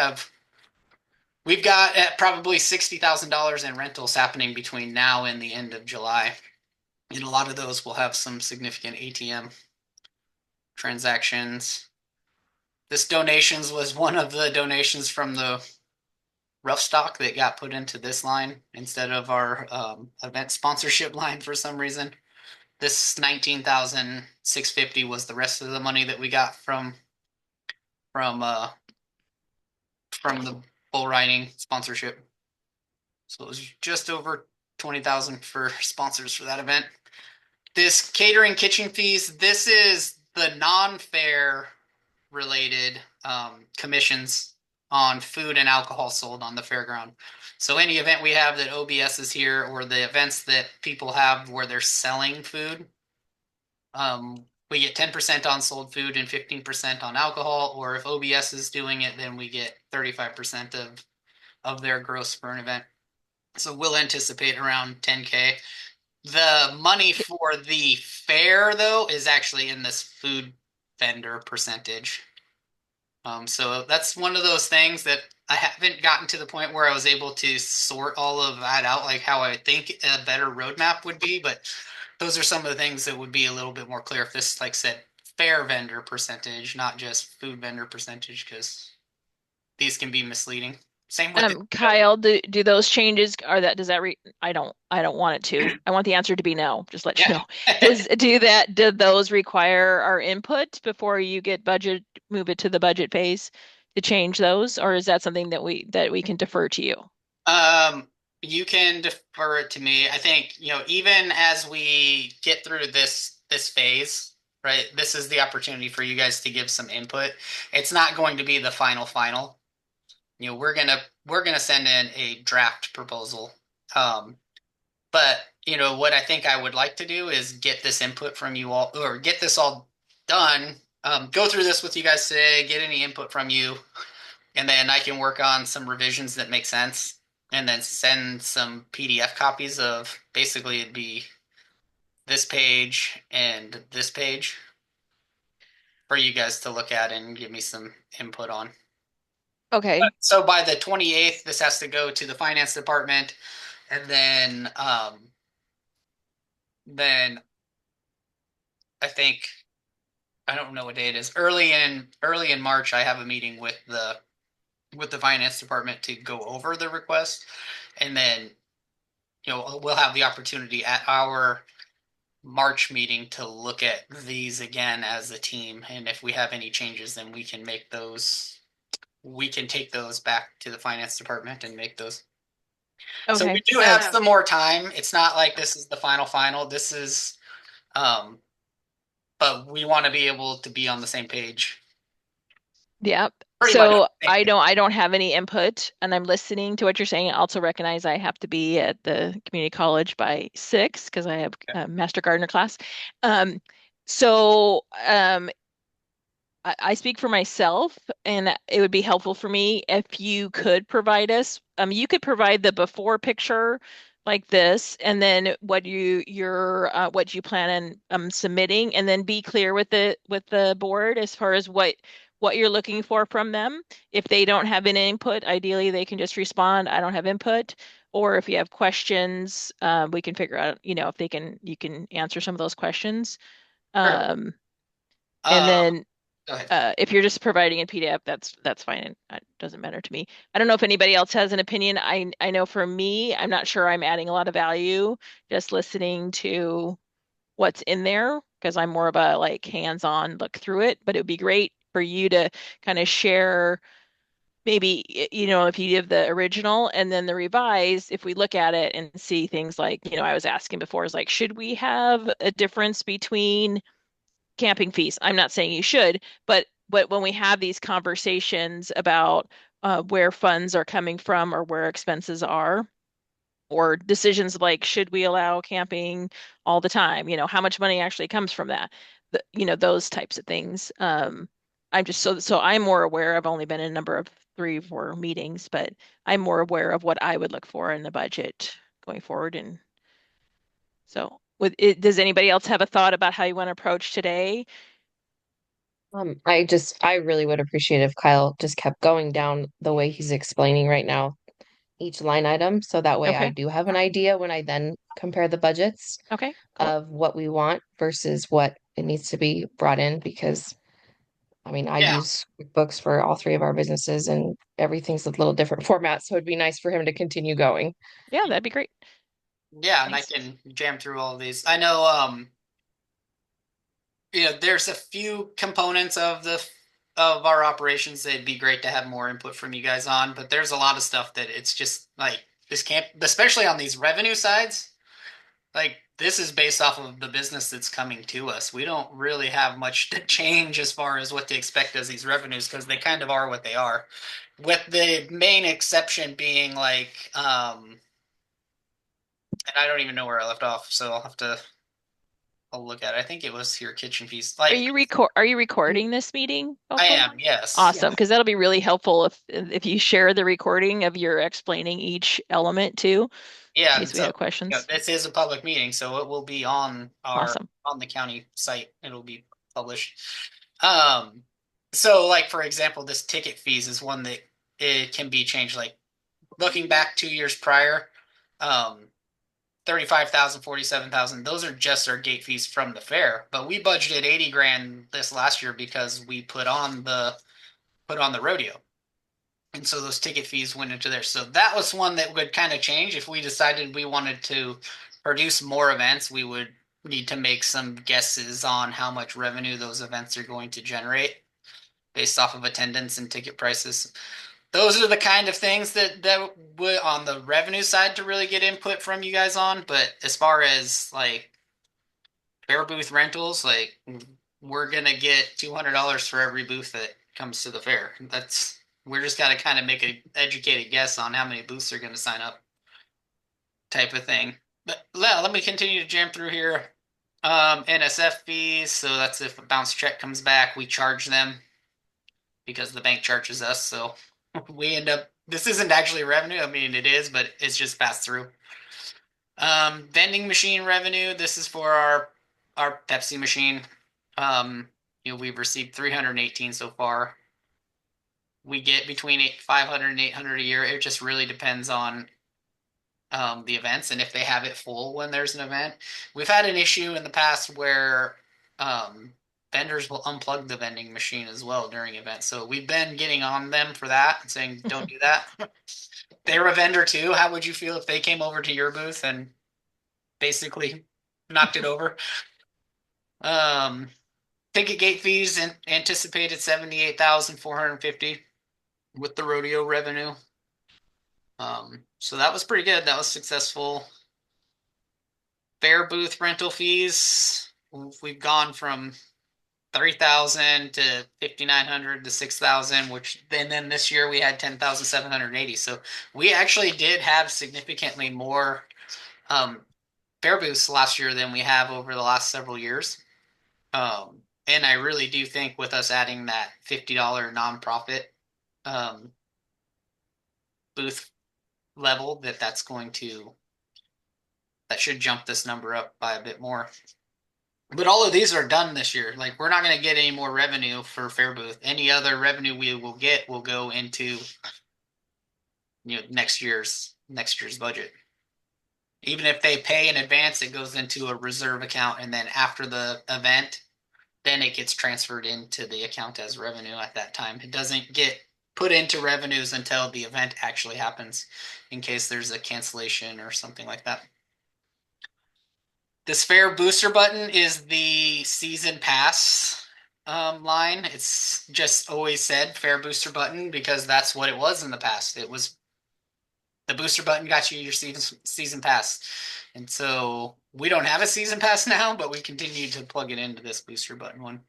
got probably $60,000 in rentals happening between now and the end of July. And a lot of those will have some significant ATM transactions. This donations was one of the donations from the rough stock that got put into this line instead of our event sponsorship line for some reason. This 19,650 was the rest of the money that we got from the bull riding sponsorship. So it was just over 20,000 for sponsors for that event. This catering kitchen fees, this is the non-fair related commissions on food and alcohol sold on the fairground. So any event we have that OBS is here, or the events that people have where they're selling food, we get 10% on sold food and 15% on alcohol. Or if OBS is doing it, then we get 35% of their gross for an event. So we'll anticipate around 10K. The money for the fair, though, is actually in this food vendor percentage. So that's one of those things that I haven't gotten to the point where I was able to sort all of that out, like how I think a better roadmap would be. But those are some of the things that would be a little bit more clear if this, like I said, fair vendor percentage, not just food vendor percentage, because these can be misleading. Same with Kyle, do those changes does that I don't want it to. I want the answer to be no. Just let you know. Do those require our input before you get move it to the budget phase to change those, or is that something that we can defer to you? You can defer it to me. I think, even as we get through this phase, right? This is the opportunity for you guys to give some input. It's not going to be the final. We're gonna send in a draft proposal. But what I think I would like to do is get this input from you all, or get this all done. Go through this with you guys today, get any input from you, and then I can work on some revisions that make sense, and then send some PDF copies of, basically it'd be this page and this page for you guys to look at and give me some input on. Okay. So by the 28th, this has to go to the finance department, and then I think, I don't know what day it is. Early in March, I have a meeting with the finance department to go over the request, and then we'll have the opportunity at our March meeting to look at these again as a team, and if we have any changes, then we can make those. We can take those back to the finance department and make those. So we Okay. do have some more time. It's not like this is the final. This is, but we want to be able to be on the same page. Yep. Pretty much. So I don't have any input, and I'm listening to what you're saying. I also recognize I have to be at the community college by 6 because I have a master gardener class. So I speak for myself, and it would be helpful for me if you could provide us. You could provide the before picture like this, and then what you plan on submitting, and then be clear with the board as far as what you're looking for from them. If they don't have any input, ideally they can just respond, I don't have input. Or if you have questions, we can figure out, if you can answer some of those questions. Sure. And then Go ahead. if you're just providing a PDF, that's fine. It doesn't matter to me. I don't know if anybody else has an opinion. I know for me, I'm not sure I'm adding a lot of value just listening to what's in there because I'm more of a like hands-on look through it. But it would be great for you to kind of share maybe, if you give the original and then the revised, if we look at it and see things like, I was asking before, is like, should we have a difference between camping fees? I'm not saying you should, but when we have these conversations about where funds are coming from or where expenses are, or decisions like should we allow camping all the time? How much money actually comes from that? Those types of things. I'm just so I'm more aware. I've only been in a number of 3 or 4 meetings, but I'm more aware of what I would look for in the budget going forward. And so, does anybody else have a thought about how you want to approach today? I really would appreciate if Kyle just kept going down the way he's explaining right now, each line item, so that way I Okay. do have an idea when I then compare the budgets Okay. Cool. of what we want versus what it needs to be brought in, because I Yeah. use QuickBooks for all 3 of our businesses and everything's a little different format, so it'd be nice for him to continue going. Yeah, that'd be great. Yeah, and I Thanks. can jam through all of these. I know, there's a few components of our operations that'd be great to have more input from you guys on, but there's a lot of stuff that it's just like this can't, especially on these revenue sides. Like this is based off of the business that's coming to us. We don't really have much to change as far as what to expect as these revenues because they kind of are what they are. With the main exception being like, and I don't even know where I left off, so I'll look at it. I think it was your kitchen piece. Are Like you recording this meeting? I Also? am, yes. Awesome, because that'll be really helpful if you share the recording of your explaining each element too, in Yeah, case we so have questions. this is a public meeting, so it will be on Awesome. on the county site. It'll be published. So like for example, this ticket fees is one that it can be changed. Like looking back 2 years prior, 35,000, 47,000. Those are just our gate fees from the fair. But we budgeted 80 grand this last year because we put on the rodeo. And so those ticket fees went into there. So that was one that would kind of change. If we decided we wanted to produce more events, we would need to make some guesses on how much revenue those events are going to generate based off of attendance and ticket prices. Those are the kind of things that would on the revenue side to really get input from you guys on. But as far as like fair booth rentals, like we're gonna get $200 for every booth that comes to the fair. We're just gotta kind of make an educated guess on how many booths are gonna sign up, type of thing. But let me continue to jam through here. NSF fees, so that's if a bounce check comes back, we charge them because the bank charges us. So we end up. This isn't actually revenue. I mean, it is, but it's just passed through. Vending machine revenue. This is for our Pepsi machine. We've received 318 so far. We get between 500 and 800 a year. It just really depends on the events and if they have it full when there's an event. We've had an issue in the past where vendors will unplug the vending machine as well during events. So we've been getting on them for that and saying, don't do that. They're a vendor too. How would you feel if they came over to your booth and basically knocked it over. Ticket gate fees anticipated 78,450 with the rodeo revenue. So that was pretty good. That was successful. Fair booth rental fees, we've gone from 3,000 to 5,900 to 6,000, which then this year we had 10,780. So we actually did have significantly more fair booths last year than we have over the last several years. And I really do think with us adding that $50 nonprofit booth level, that should jump this number up by a bit more. But all of these are done this year. Like, we're not going to get any more revenue for fair booth. Any other revenue we will get will go into next year's budget. Even if they pay in advance, it goes into a reserve account, and then after the event, then it gets transferred into the account as revenue at that time. It doesn't get put into revenues until the event actually happens, in case there's a cancellation or something like that. This fair booster button is the season pass line. It's just always said fair booster button because that's what it was in the past. It was the booster button got you your season pass. And so we don't have a season pass now, but we continue to plug it into this booster button one.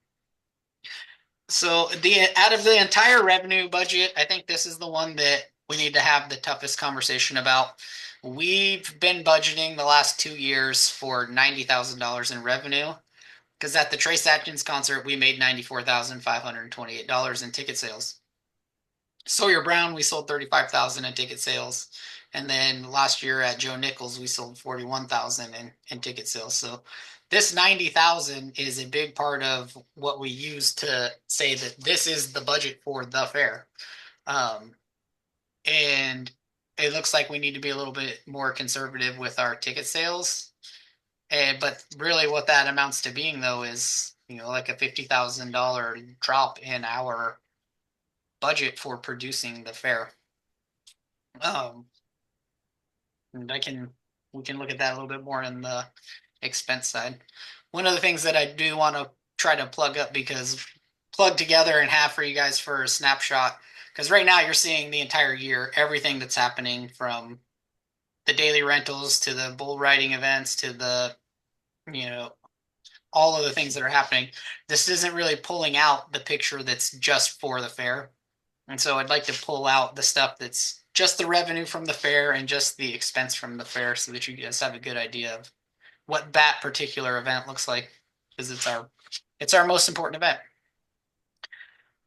So out of the entire revenue budget, I think this is the one that we need to have the toughest conversation about. We've been budgeting the last 2 years for $90,000 in revenue, because at the Trace Atkins concert, we made $94,528 in ticket sales. Sawyer Brown, we sold $35,000 in ticket sales. And then last year at Joe Nichols, we sold $41,000 in ticket sales. So this $90,000 is a big part of what we use to say that this is the budget for the fair. And it looks like we need to be a little bit more conservative with our ticket sales. But really what that amounts to being, though, is like a $50,000 drop in our budget for producing the fair. And we can look at that a little bit more in the expense side. One of the things that I do want to try to plug together and have for you guys for a snapshot, because right now you're seeing the entire year, everything that's happening from the daily rentals to the bull riding events to the, all of the things that are happening. This isn't really pulling out the picture that's just for the fair. And so I'd like to pull out the stuff that's just the revenue from the fair and just the expense from the fair, so that you guys have a good idea of what that particular event looks like, because it's our most important event.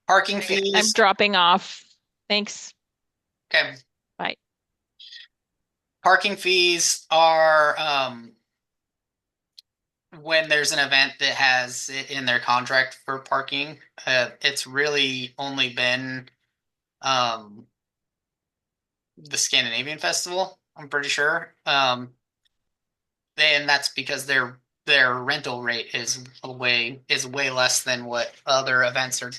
Parking fees. I'm dropping off. Thanks. Okay. Bye. Parking fees are when there's an event that has it in their contract for parking. It's really only been the Scandinavian Festival, I'm pretty sure. And that's because their rental rate is way less than what other events are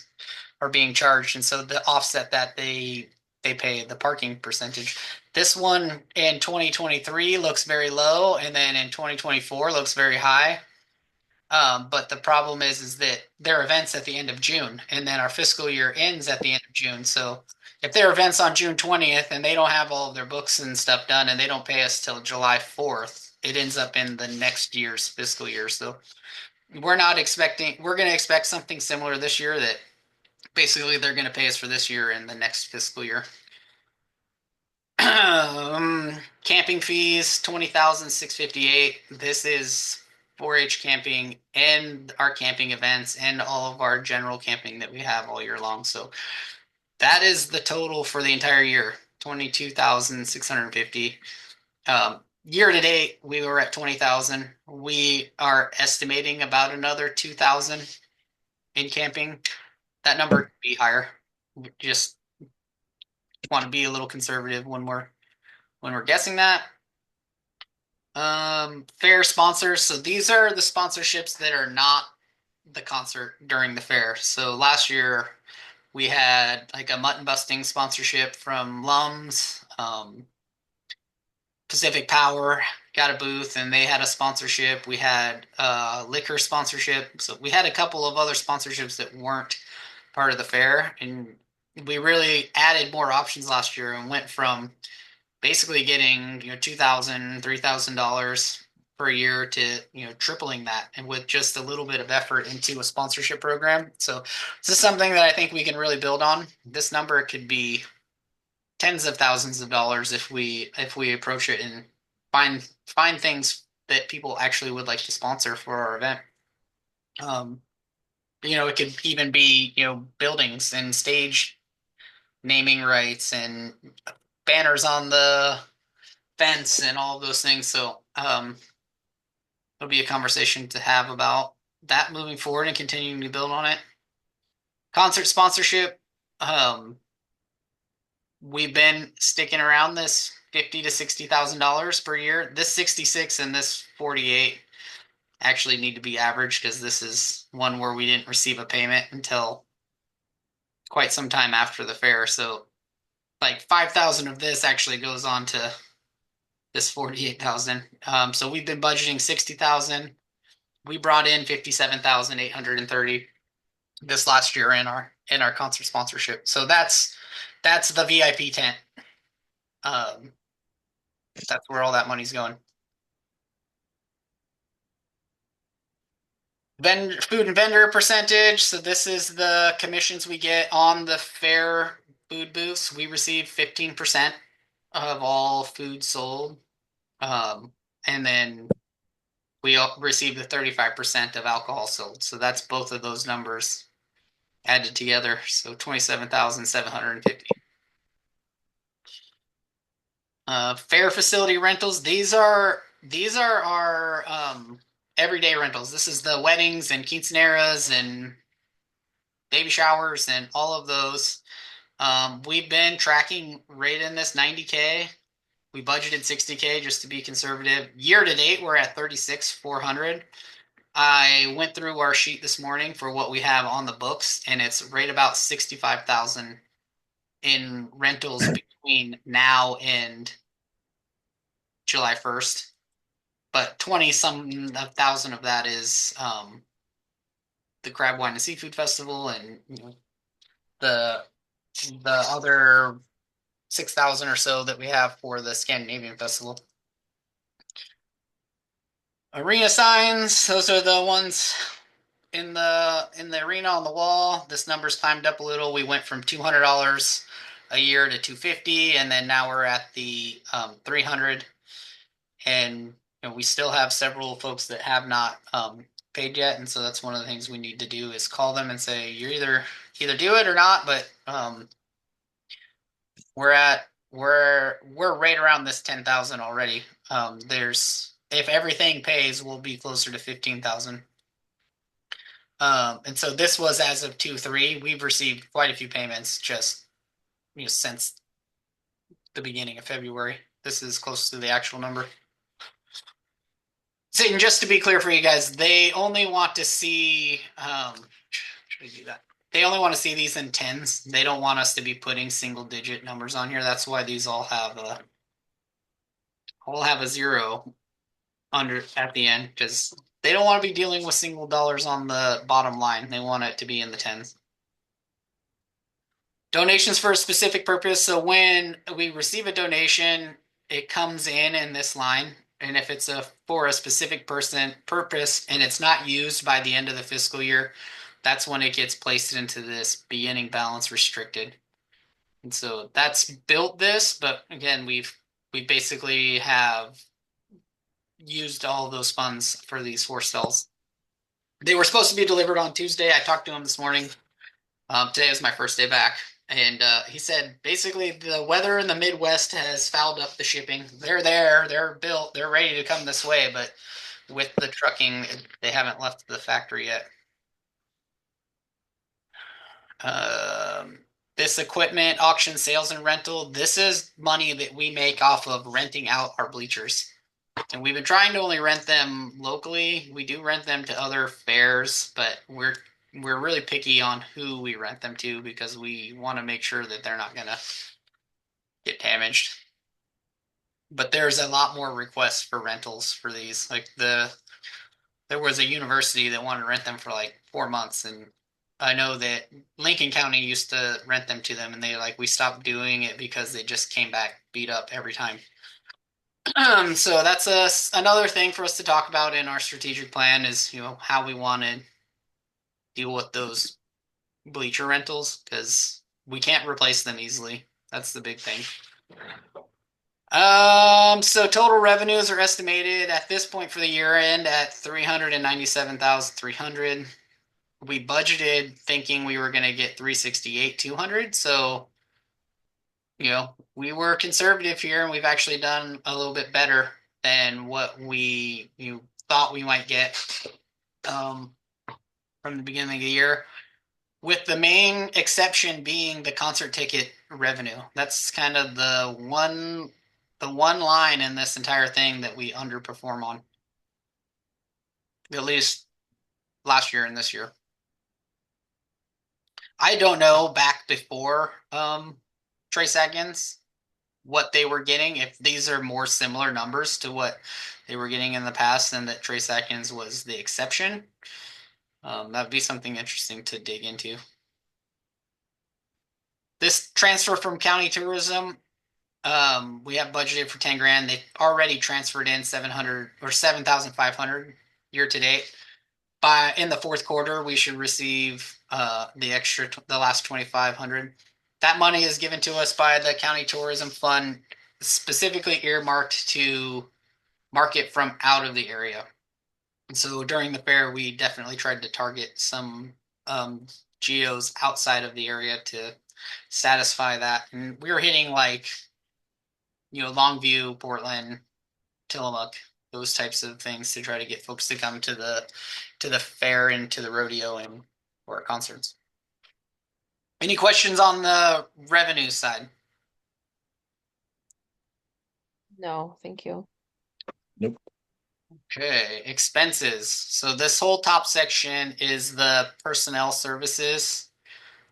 being charged, and so to offset that, they pay the parking percentage. This one in 2023 looks very low, and then in 2024 looks very high. But the problem is that their events at the end of June, and then our fiscal year ends at the end of June. So if their events on June 20th and they don't have all of their books and stuff done, and they don't pay us till July 4th, it ends up in the next year's fiscal year. So we're going to expect something similar this year, that basically they're going to pay us for this year and the next fiscal year. Camping fees, $20,658. This is 4-H camping and our camping events and all of our general camping that we have all year long. So that is the total for the entire year, $22,650. Year to date, we were at 20,000. We are estimating about another 2,000 in camping. That number could be higher. We just want to be a little conservative when we're guessing that. Fair sponsors. So these are the sponsorships that are not the concert during the fair. So last year we had like a mutton busting sponsorship from Lums. Pacific Power got a booth and they had a sponsorship. We had liquor sponsorship. So we had a couple of other sponsorships that weren't part of the fair. And we really added more options last year and went from basically getting, $2,000, $3,000 per year to, tripling that, and with just a little bit of effort into a sponsorship program. So this is something that I think we can really build on. This number could be tens of thousands of dollars if we approach it and find things that people actually would like to sponsor for our event. It could even be, buildings and stage naming rights and banners on the fence and all of those things. So it'll be a conversation to have about that moving forward and continuing to build on it. Concert sponsorship. We've been sticking around this $50,000 to $60,000 per year. This 66 and this 48 actually need to be averaged because this is one where we didn't receive a payment until quite some time after the fair. So like 5,000 of this actually goes on to this 48,000. So we've been budgeting 60,000. We brought in 57,830 this last year in our concert sponsorship. So that's the VIP tent. That's where all that money's going. Then food and vendor percentage. So this is the commissions we get on the fair food booths. We receive 15% of all food sold. And then we receive the 35% of alcohol sold. So that's both of those numbers added together. So 27,750. Fair facility rentals. These are our everyday rentals. This is the weddings and quinceaneras and baby showers and all of those. We've been tracking right in this 90K. We budgeted 60K just to be conservative. Year to date, we're at 36,400. I went through our sheet this morning for what we have on the books, and it's right about 65,000 in rentals between now and July 1st. But 20-some thousand of that is the Crab Wine and Seafood Festival, and the other 6,000 or so that we have for the Scandinavian Festival. Arena signs, those are the ones in the arena on the wall. This number's climbed up a little. We went from $200 a year to $250, and then now we're at the $300. And we still have several folks that have not paid yet, and so that's one of the things we need to do is call them and say, you're either do it or not. But we're right around this 10,000 already. If everything pays, we'll be closer to 15,000. And so this was as of 2/3. We've received quite a few payments just since the beginning of February. This is close to the actual number. So, and just to be clear for you guys, they only want to see should I do that? They only want to see these in tens. They don't want us to be putting single digit numbers on here. That's why these all have a zero under at the end, because they don't want to be dealing with single dollars on the bottom line. They want it to be in the tens. Donations for a specific purpose. So when we receive a donation, it comes in this line. And if it's for a specific purpose and it's not used by the end of the fiscal year, that's when it gets placed into this beginning balance restricted. And so that's built this, but again, we basically have used all those funds for these 4 stalls. They were supposed to be delivered on Tuesday. I talked to him this morning. Today was my first day back. And he said, basically, the weather in the Midwest has fouled up the shipping. They're there, they're built, they're ready to come this way, but with the trucking, they haven't left the factory yet. This equipment, auction, sales, and rental, this is money that we make off of renting out our bleachers. And we've been trying to only rent them locally. We do rent them to other fairs, but we're really picky on who we rent them to because we want to make sure that they're not going to get damaged. but there's a lot more requests for rentals for these. Like there was a university that wanted to rent them for like 4 months, and I know that Lincoln County used to rent them to them, and we stopped doing it because they just came back beat up every time. So that's another thing for us to talk about in our strategic plan is how we want to deal with those bleacher rentals because we can't replace them easily. That's the big thing. So total revenues are estimated at this point for the year end at 397,300. We budgeted thinking we were going to get 368,200. So, we were conservative here and we've actually done a little bit better than what we thought we might get from the beginning of the year, with the main exception being the concert ticket revenue. That's kind of the one line in this entire thing that we underperform on, at least last year and this year. I don't know back before Trace Atkins what they were getting, if these are more similar numbers to what they were getting in the past and that Trace Atkins was the exception. That'd be something interesting to dig into. This transfer from county tourism, we have budgeted for 10 grand. They've already transferred in 700 or 7,500 year to date. In the fourth quarter, we should receive the last 2,500. That money is given to us by the county tourism fund, specifically earmarked to market from out of the area. And so during the fair, we definitely tried to target some geos outside of the area to satisfy that. And we were hitting Longview, Portland, Tillamook, those types of things to try to get folks to come to the fair and to the rodeo and or concerts. Any questions on the revenue side? No, thank you. Nope. Okay, expenses. So this whole top section is the personnel services.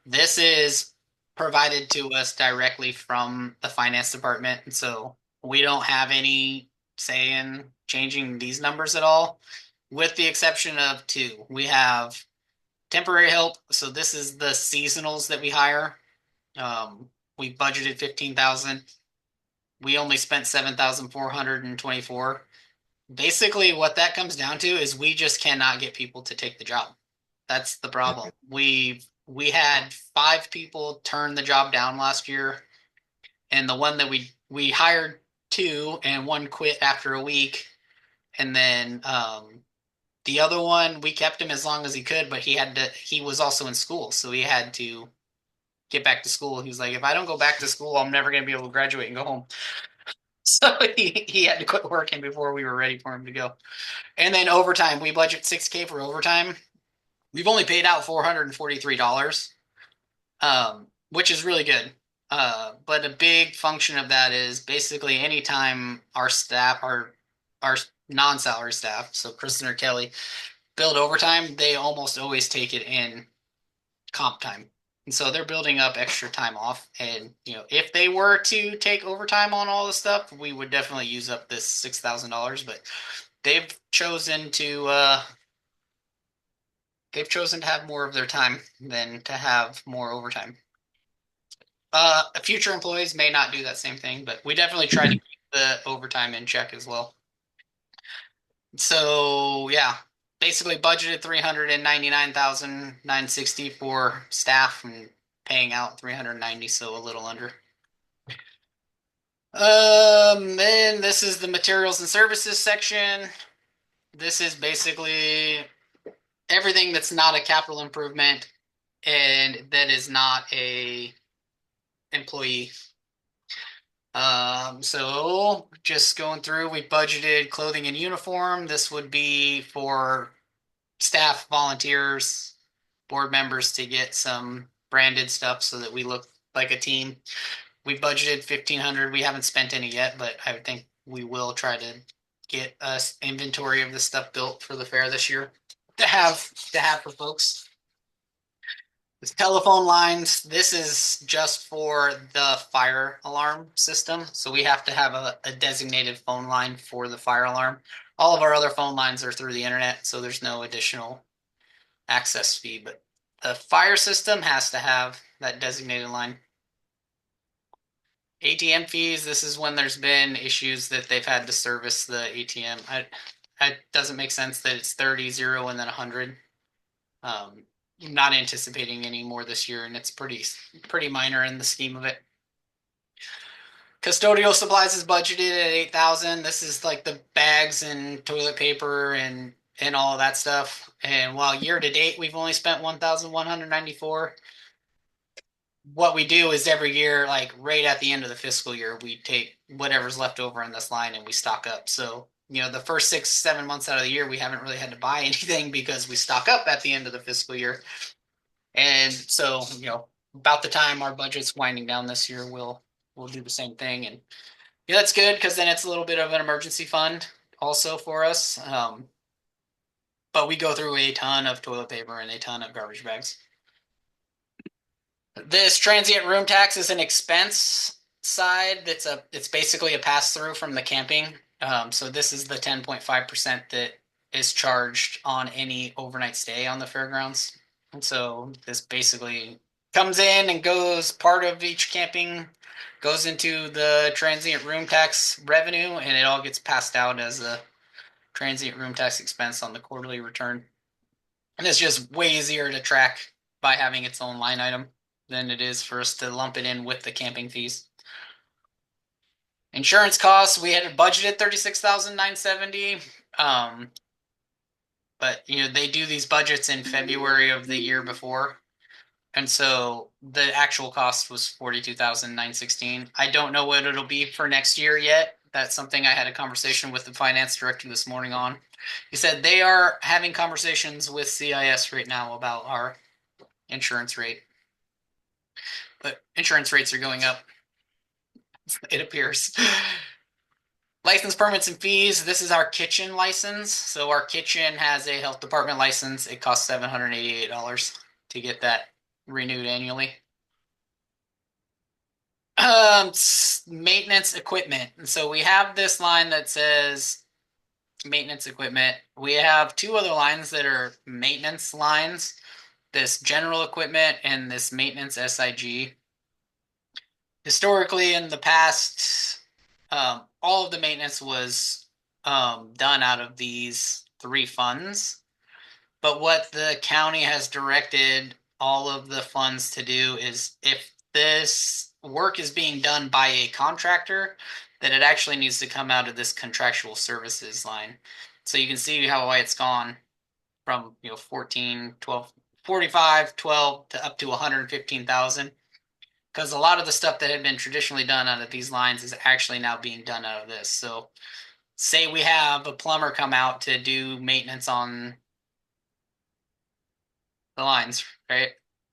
This is provided to us directly from the finance department, and so we don't have any say in changing these numbers at all, with the exception of two. We have temporary help. So this is the seasonals that we hire. We budgeted 15,000. We only spent 7,424. Basically, what that comes down to is we just cannot get people to take the job. That's the problem. We had 5 people turn the job down last year, and the one that we hired 2 and 1 quit after a week, and then the other one, we kept him as long as he could, but he was also in school, so he had to get back to school. He was like, if I don't go back to school, I'm never going to be able to graduate and go home. So he had to quit working before we were ready for him to go. And then overtime, we budget $6,000 for overtime. We've only paid out $443, which is really good. But a big function of that is basically anytime our staff, our non-salary staff, so Kristen or Kelly, build overtime, they almost always take it in comp time. And so they're building up extra time off. And, if they were to take overtime on all this stuff, we would definitely use up this $6,000. But they've chosen to have more of their time than to have more overtime. Future employees may not do that same thing, but we definitely try to keep the overtime in check as well. So yeah, basically budgeted 399,960 for staff and paying out 390, so a little under. Then this is the materials and services section. This is basically everything that's not a capital improvement and that is not a employee. So just going through, we budgeted clothing and uniform. This would be for staff, volunteers, board members to get some branded stuff so that we look like a team. We budgeted 1,500. We haven't spent any yet, but I would think we will try to get us inventory of the stuff built for the fair this year to have for folks. The telephone lines, this is just for the fire alarm system. So we have to have a designated phone line for the fire alarm. All of our other phone lines are through the internet, so there's no additional access fee. But the fire system has to have that designated line. ATM fees, this is when there's been issues that they've had to service the ATM. It doesn't make sense that it's 30, 0, and then 100. Not anticipating any more this year, and it's pretty minor in the scheme of it. Custodial supplies is budgeted at 8,000. This is like the bags and toilet paper and all of that stuff. And while year to date we've only spent 1,194, what we do is every year, like right at the end of the fiscal year, we take whatever's left over in this line and we stock up. So, the first 6-7 months out of the year, we haven't really had to buy anything because we stock up at the end of the fiscal year. And so, about the time our budget's winding down this year, we'll do the same thing. And that's good because then it's a little bit of an emergency fund also for us. But we go through a ton of toilet paper and a ton of garbage bags. This transient room tax is an expense side. It's basically a pass through from the camping. So this is the 10.5% that is charged on any overnight stay on the fairgrounds. And so this basically comes in and goes, part of each camping goes into the transient room tax revenue, and it all gets passed out as a transient room tax expense on the quarterly return. And it's just way easier to track by having its own line item than it is for us to lump it in with the camping fees. Insurance costs, we had budgeted $36,970. But they do these budgets in February of the year before. And so the actual cost was $42,916. I don't know what it'll be for next year yet. That's something I had a conversation with the finance director this morning on. He said they are having conversations with CIS right now about our insurance rate. But insurance rates are going up, it appears. License, permits, and fees. This is our kitchen license. So our kitchen has a health department license. It costs $788 to get that renewed annually. Maintenance equipment. And so we have this line that says maintenance equipment. We have two other lines that are maintenance lines, this general equipment and this maintenance SIG. Historically, in the past, all of the maintenance was done out of these three funds. But what the county has directed all of the funds to do is, if this work is being done by a contractor, that it actually needs to come out of this contractual services line. So you can see why it's gone from 14, 12, 45, 12 to up to 115,000. Because a lot of the stuff that had been traditionally done out of these lines is actually now being done out of this. So say we have a plumber come out to do maintenance on the lines, right?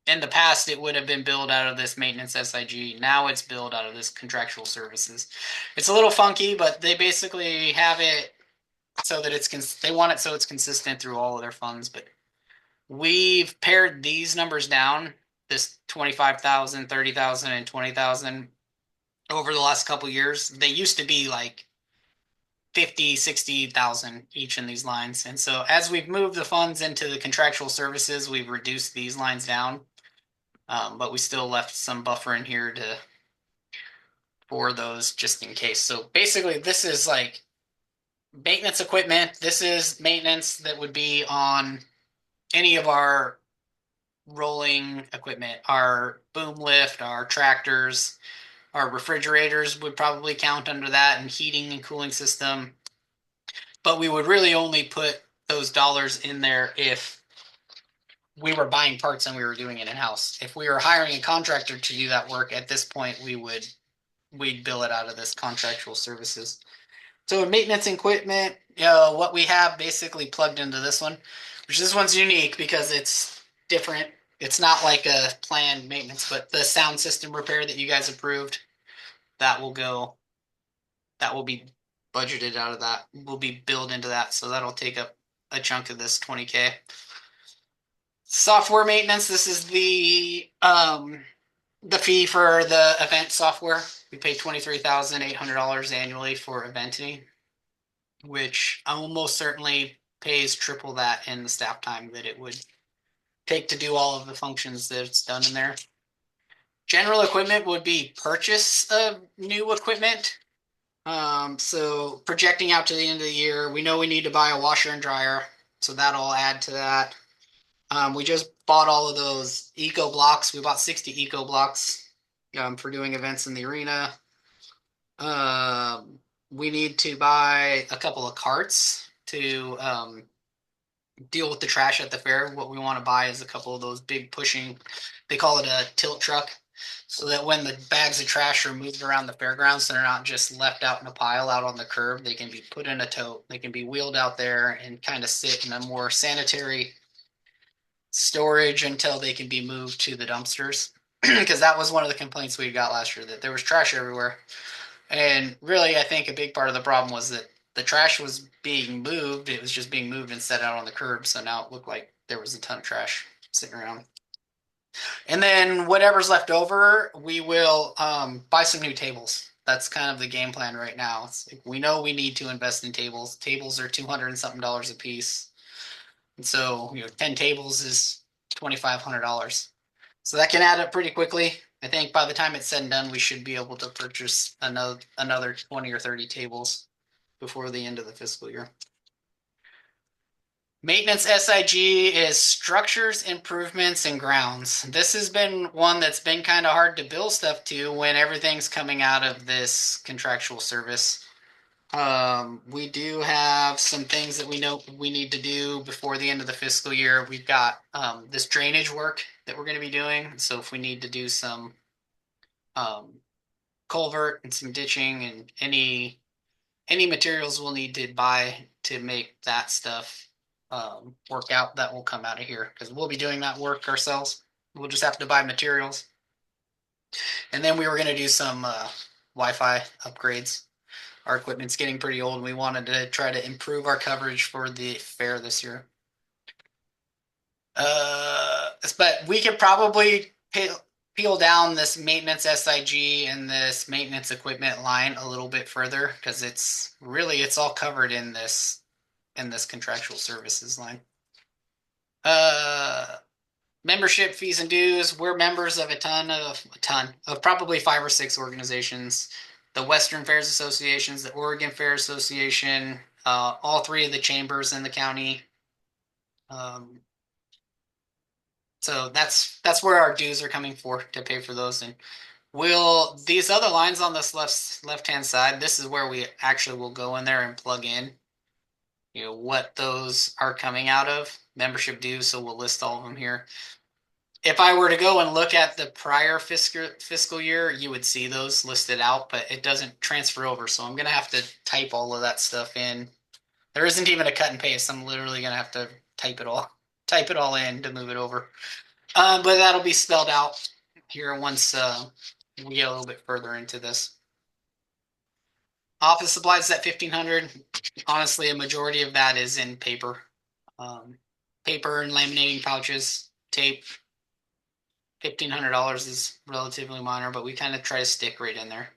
In the past, it would have been billed out of this maintenance SIG. Now it's billed out of this contractual services. It's a little funky, but they basically have it so that they want it so it's consistent through all of their funds. But we've pared these numbers down, this 25,000, 30,000, and 20,000 over the last couple years. They used to be like 50, 60,000 each in these lines. And so as we've moved the funds into the contractual services, we've reduced these lines down. But we still left some buffer in here for those just in case. So basically this is like maintenance equipment. This is maintenance that would be on any of our rolling equipment, our boom lift, our tractors, our refrigerators would probably count under that, and heating and cooling system. But we would really only put those dollars in there if we were buying parts and we were doing it in-house. If we were hiring a contractor to do that work, at this point we'd bill it out of this contractual services. So maintenance equipment, what we have basically plugged into this one, which this one's unique because it's different. It's not like a planned maintenance, but the sound system repair that you guys approved, that will be budgeted out of that, will be billed into that. So that'll take up a chunk of this 20K. Software maintenance. This is the fee for the event software. We pay $23,800 annually for eventing, which almost certainly pays triple that in the staff time that it would take to do all of the functions that it's done in there. General equipment would be purchase of new equipment. So projecting out to the end of the year, we know we need to buy a washer and dryer, so that'll add to that. We just bought all of those eco blocks. We bought 60 eco blocks for doing events in the arena. We need to buy a couple of carts to deal with the trash at the fair. What we want to buy is a couple of those big pushing, they call it a tilt truck, so that when the bags of trash are moved around the fairgrounds, they're not just left out in a pile out on the curb. They can be put in a tote. They can be wheeled out there and kind of sit in a more sanitary storage until they can be moved to the dumpsters. Because that was one of the complaints we got last year, that there was trash everywhere. And really, I think a big part of the problem was that the trash was being moved. It was just being moved and set out on the curb. So now it looked like there was a ton of trash sitting around. And then whatever's left over, we will buy some new tables. That's kind of the game plan right now. It's like we know we need to invest in tables. Tables are $200 and something a piece. And so, 10 tables is $2,500. So that can add up pretty quickly. I think by the time it's said and done, we should be able to purchase another 20 or 30 tables before the end of the fiscal year. Maintenance SIG is structures, improvements, and grounds. This has been one that's been kind of hard to bill stuff to when everything's coming out of this contractual service. We do have some things that we know we need to do before the end of the fiscal year. We've got this drainage work that we're going to be doing. So if we need to do some culvert and some ditching and any materials we'll need to buy to make that stuff work out, that will come out of here because we'll be doing that work ourselves. We'll just have to buy materials. And then we were going to do some Wi-Fi upgrades. Our equipment's getting pretty old and we wanted to try to improve our coverage for the fair this year. But we could probably peel down this maintenance SIG and this maintenance equipment line a little bit further because it's all covered in this contractual services line. Membership fees and dues. We're members of a ton of probably 5 or 6 organizations. The Western Fairs Associations, the Oregon Fair Association, all 3 of the chambers in the county. So that's where our dues are coming for to pay for those. And these other lines on this left-hand side, this is where we actually will go in there and plug in, what those are coming out of, membership dues. So we'll list all of them here. If I were to go and look at the prior fiscal year, you would see those listed out, but it doesn't transfer over. So I'm going to have to type all of that stuff in. There isn't even a cut and paste. I'm literally going to have to type it all in to move it over. But that'll be spelled out here once we get a little bit further into this. Office supplies at $1,500. Honestly, a majority of that is in paper. Paper and laminating pouches, tape. $1,500 is relatively minor, but we kind of try to stick right in there.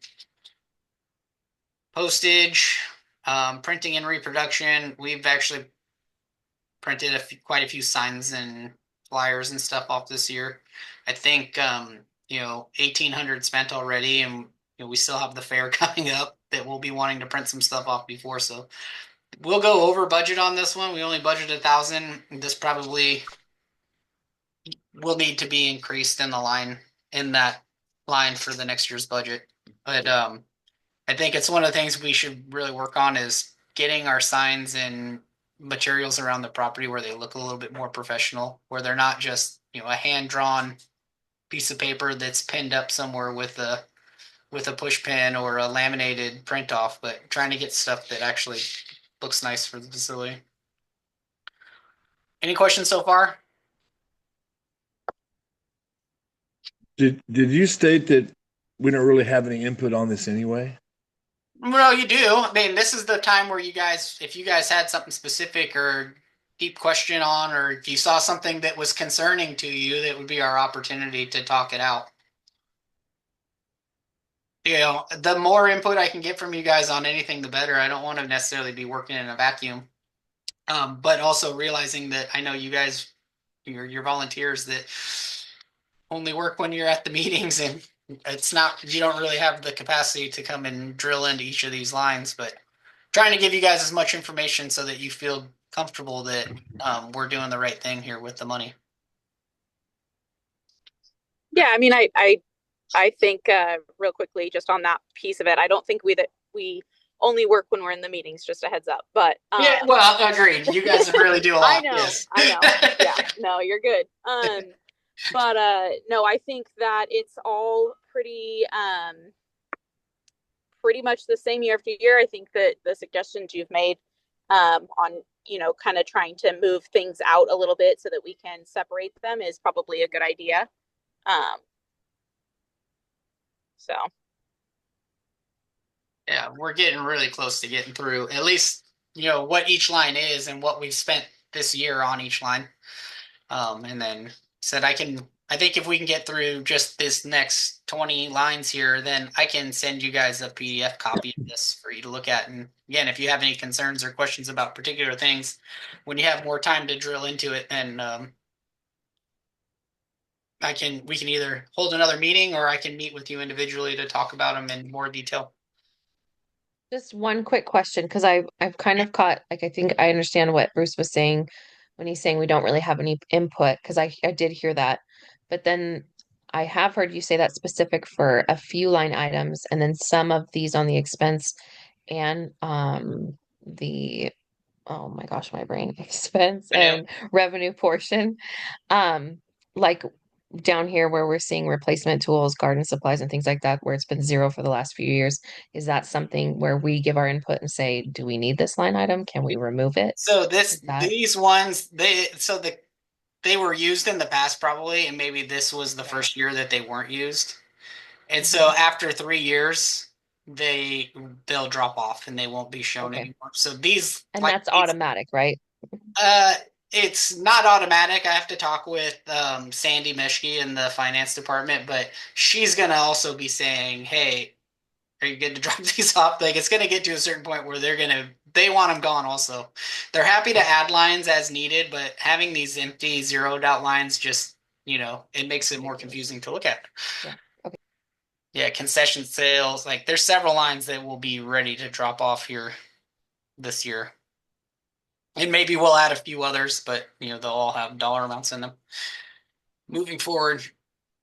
Postage, printing and reproduction. We've actually printed quite a few signs and flyers and stuff off this year. I think $1,800 spent already, and we still have the fair coming up that we'll be wanting to print some stuff off before. So we'll go over budget on this one. We only budgeted $1,000. This probably will need to be increased in that line for the next year's budget. But I think it's one of the things we should really work on is getting our signs and materials around the property where they look a little bit more professional, where they're not just a hand-drawn piece of paper that's pinned up somewhere with a push pin or a laminated print off, but trying to get stuff that actually looks nice for the facility. Any questions so far? Did you state that we don't really have any input on this anyway? Well, you do. I mean, this is the time where you guys, if you guys had something specific or deep question on, or if you saw something that was concerning to you, that would be our opportunity to talk it out. You know, the more input I can get from you guys on anything, the better. I don't want to necessarily be working in a vacuum. But also realizing that I know you guys, you're volunteers that only work when you're at the meetings, and it's not, you don't really have the capacity to come and drill into each of these lines, but trying to give you guys as much information so that you feel comfortable that we're doing the right thing here with the money. Yeah, I mean, I think real quickly, just on that piece of it, I don't think we only work when we're in the meetings. Just a heads up, but Yeah, well, agreed. You guys really do a lot. I know, Yes. I know. Yeah, no, you're good. But no, I think that it's all pretty much the same year after year. I think that the suggestions you've made on kind of trying to move things out a little bit so that we can separate them is probably a good idea. So Yeah, we're getting really close to getting through at least, what each line is and what we've spent this year on each line. And then said I think if we can get through just this next 20 lines here, then I can send you guys a PDF copy of this for you to look at. And again, if you have any concerns or questions about particular things, when you have more time to drill into it, then we can either hold another meeting or I can meet with you individually to talk about them in more detail. Just one quick question, because I've kind of caught, like, I think I understand what Bruce was saying when he's saying we don't really have any input, because I did hear that. But then I have heard you say that specific for a few line items, and then some of these on the expense and the, oh my gosh, my brain, expense and revenue portion. Like down here where we're seeing replacement tools, garden supplies, and things like that, where it's been zero for the last few years, is that something where we give our input and say, do we need this line item? Can we remove it? So that- these ones, they were used in the past probably, and maybe this was the first year that they weren't used. And so after 3 years, they'll drop off and they won't be shown Okay. anymore. So these, And that's automatic, right? it's not automatic. I have to talk with Sandy Meshke in the finance department, but she's gonna also be saying, "Hey, are you good to drop these off?" Like it's gonna get to a certain point where they want them gone. Also, they're happy to add lines as needed, but having these empty zeroed out lines just it makes it more confusing to look at. Yeah. Okay. Yeah, concession sales. Like there's several lines that will be ready to drop off here this year. And maybe we'll add a few others, but they'll all have dollar amounts in them. Moving forward,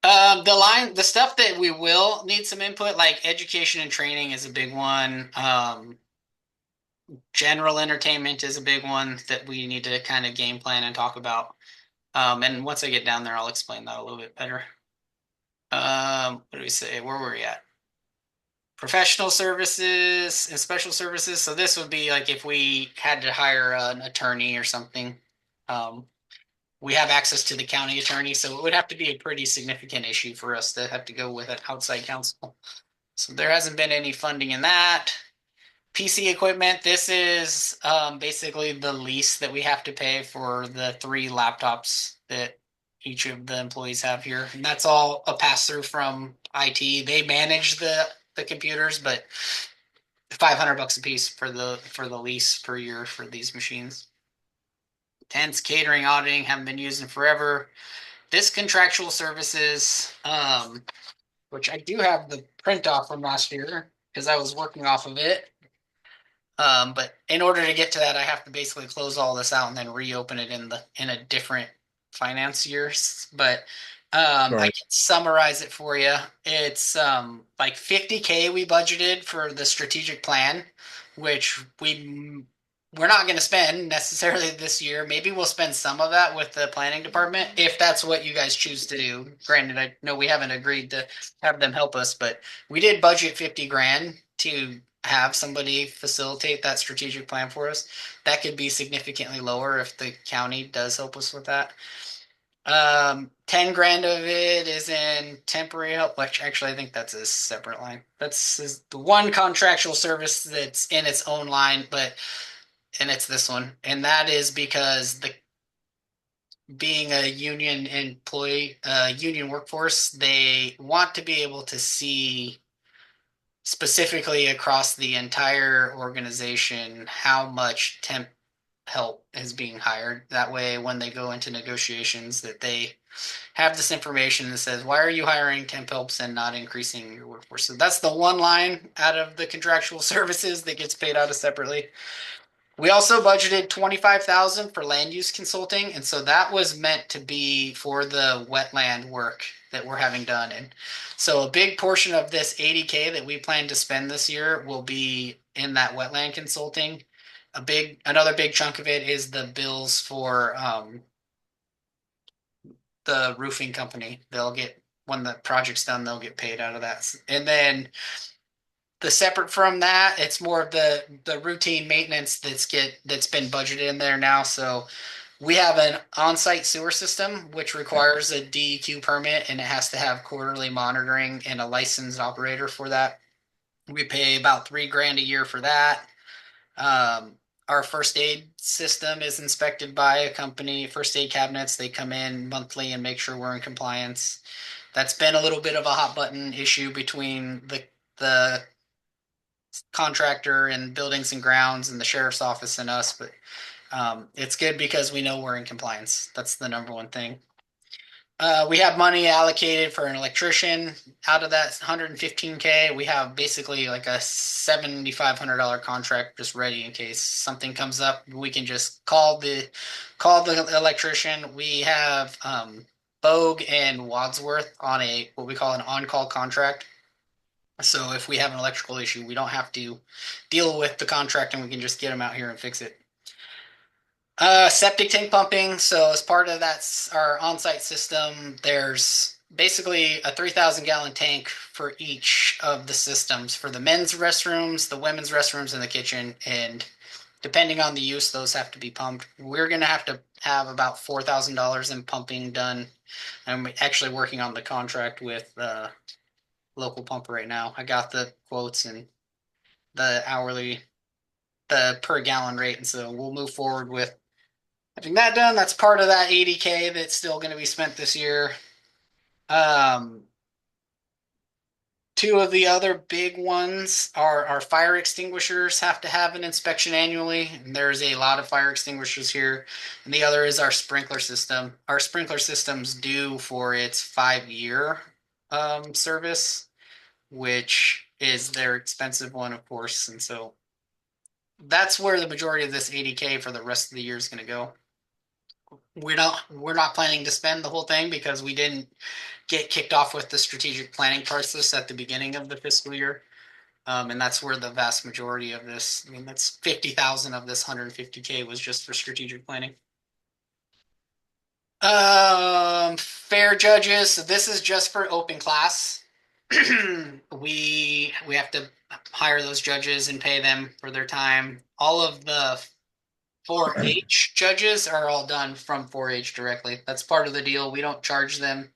the stuff that we will need some input, like education and training, is a big one. General entertainment is a big one that we need to kind of game plan and talk about. And once I get down there, I'll explain that a little bit better. What do we say? Where were we at? Professional services and special services. So this would be like if we had to hire an attorney or something. We have access to the county attorney, so it would have to be a pretty significant issue for us to have to go with an outside counsel. So there hasn't been any funding in that. PC equipment, this is basically the lease that we have to pay for the 3 laptops that each of the employees have here. And that's all a pass-through from IT. They manage the computers, but $500 a piece for the lease per year for these machines. Tents, catering, auditing haven't been used in forever. This contractual services, which I do have the print off from last year because I was working off of it. But in order to get to that, I have to basically close all this out and then reopen it in a different finance year. But I can summarize it for you. It's like $50K we budgeted for the strategic plan, which we're not going to spend necessarily this year. Maybe we'll spend some of that with the planning department if that's what you guys choose to do. Granted, I know we haven't agreed to have them help us, but we did budget 50 grand to have somebody facilitate that strategic plan for us. That could be significantly lower if the county does help us with that. 10 grand of it is in temporary help, which actually I think that's a separate line. That's the one contractual service that's in its own line, but and it's this one, and that is because the being a union employee, union workforce, they want to be able to see specifically across the entire organization how much temp help is being hired. That way, when they go into negotiations, that they have this information that says, why are you hiring temp helps and not increasing your workforce? So that's the one line out of the contractual services that gets paid out of separately. We also budgeted 25,000 for land use consulting, and so that was meant to be for the wetland work that we're having done. And so a big portion of this 80K that we plan to spend this year will be in that wetland consulting. Another big chunk of it is the bills for the roofing company. They'll get, when the project's done, they'll get paid out of that. And then the separate from that, it's more of the routine maintenance that's been budgeted in there now. So we have an on-site sewer system which requires a DEQ permit, and it has to have quarterly monitoring and a licensed operator for that. We pay about $3,000 a year for that. Our first aid system is inspected by a company, First Aid Cabinets. They come in monthly and make sure we're in compliance. That's been a little bit of a hot button issue between the contractor and buildings and grounds and the sheriff's office and us, but it's good because we know we're in compliance. That's the number one thing. We have money allocated for an electrician. Out of that 115K, we have basically like a $7,500 contract just ready in case something comes up. We can just call the electrician. We have Bogue and Wadsworth on what we call an on-call contract. So if we have an electrical issue, we don't have to deal with the contract, and we can just get them out here and fix it. Septic tank pumping. So as part of that's our on-site system, there's basically a 3,000-gallon tank for each of the systems, for the men's restrooms, the women's restrooms, and the kitchen. And depending on the use, those have to be pumped. We're going to have about $4,000 in pumping done. I'm actually working on the contract with local pumper right now. I got the quotes and the per gallon rate, and so we'll move forward with having that done. That's part of that 80K that's still going to be spent this year. Two of the other big ones are our fire extinguishers have to have an inspection annually, and there's a lot of fire extinguishers here. And the other is our sprinkler system. Our sprinkler system's due for its 5-year service, which is their expensive one, of course. And so that's where the majority of this 80K for the rest of the year is going to go. We're not planning to spend the whole thing because we didn't get kicked off with the strategic planning process at the beginning of the fiscal year. And that's where the vast majority of this, I mean, that's 50,000 of this 150K was just for strategic planning. Fair judges. So this is just for open class. We have to hire those judges and pay them for their time. All of the 4-H judges are all done from 4-H directly. That's part of the deal. We don't charge them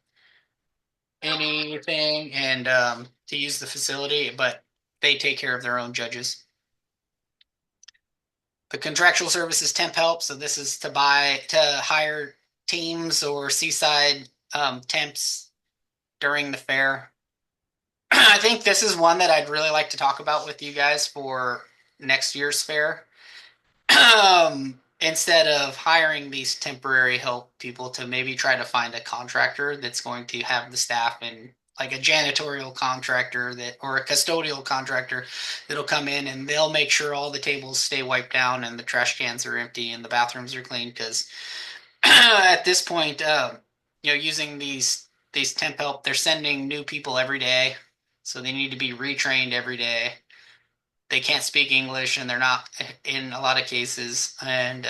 anything and to use the facility, but they take care of their own judges. The contractual service is temp help, so this is to hire teams or seaside temps during the fair. I think this is one that I'd really like to talk about with you guys for next year's fair. Instead of hiring these temporary help people, to maybe try to find a contractor that's going to have the staff, and like a janitorial contractor or a custodial contractor that'll come in and they'll make sure all the tables stay wiped down and the trash cans are empty and the bathrooms are clean. Because at this point, using these temp help, they're sending new people every day. So they need to be retrained every day. They can't speak English, and they're not in a lot of cases. And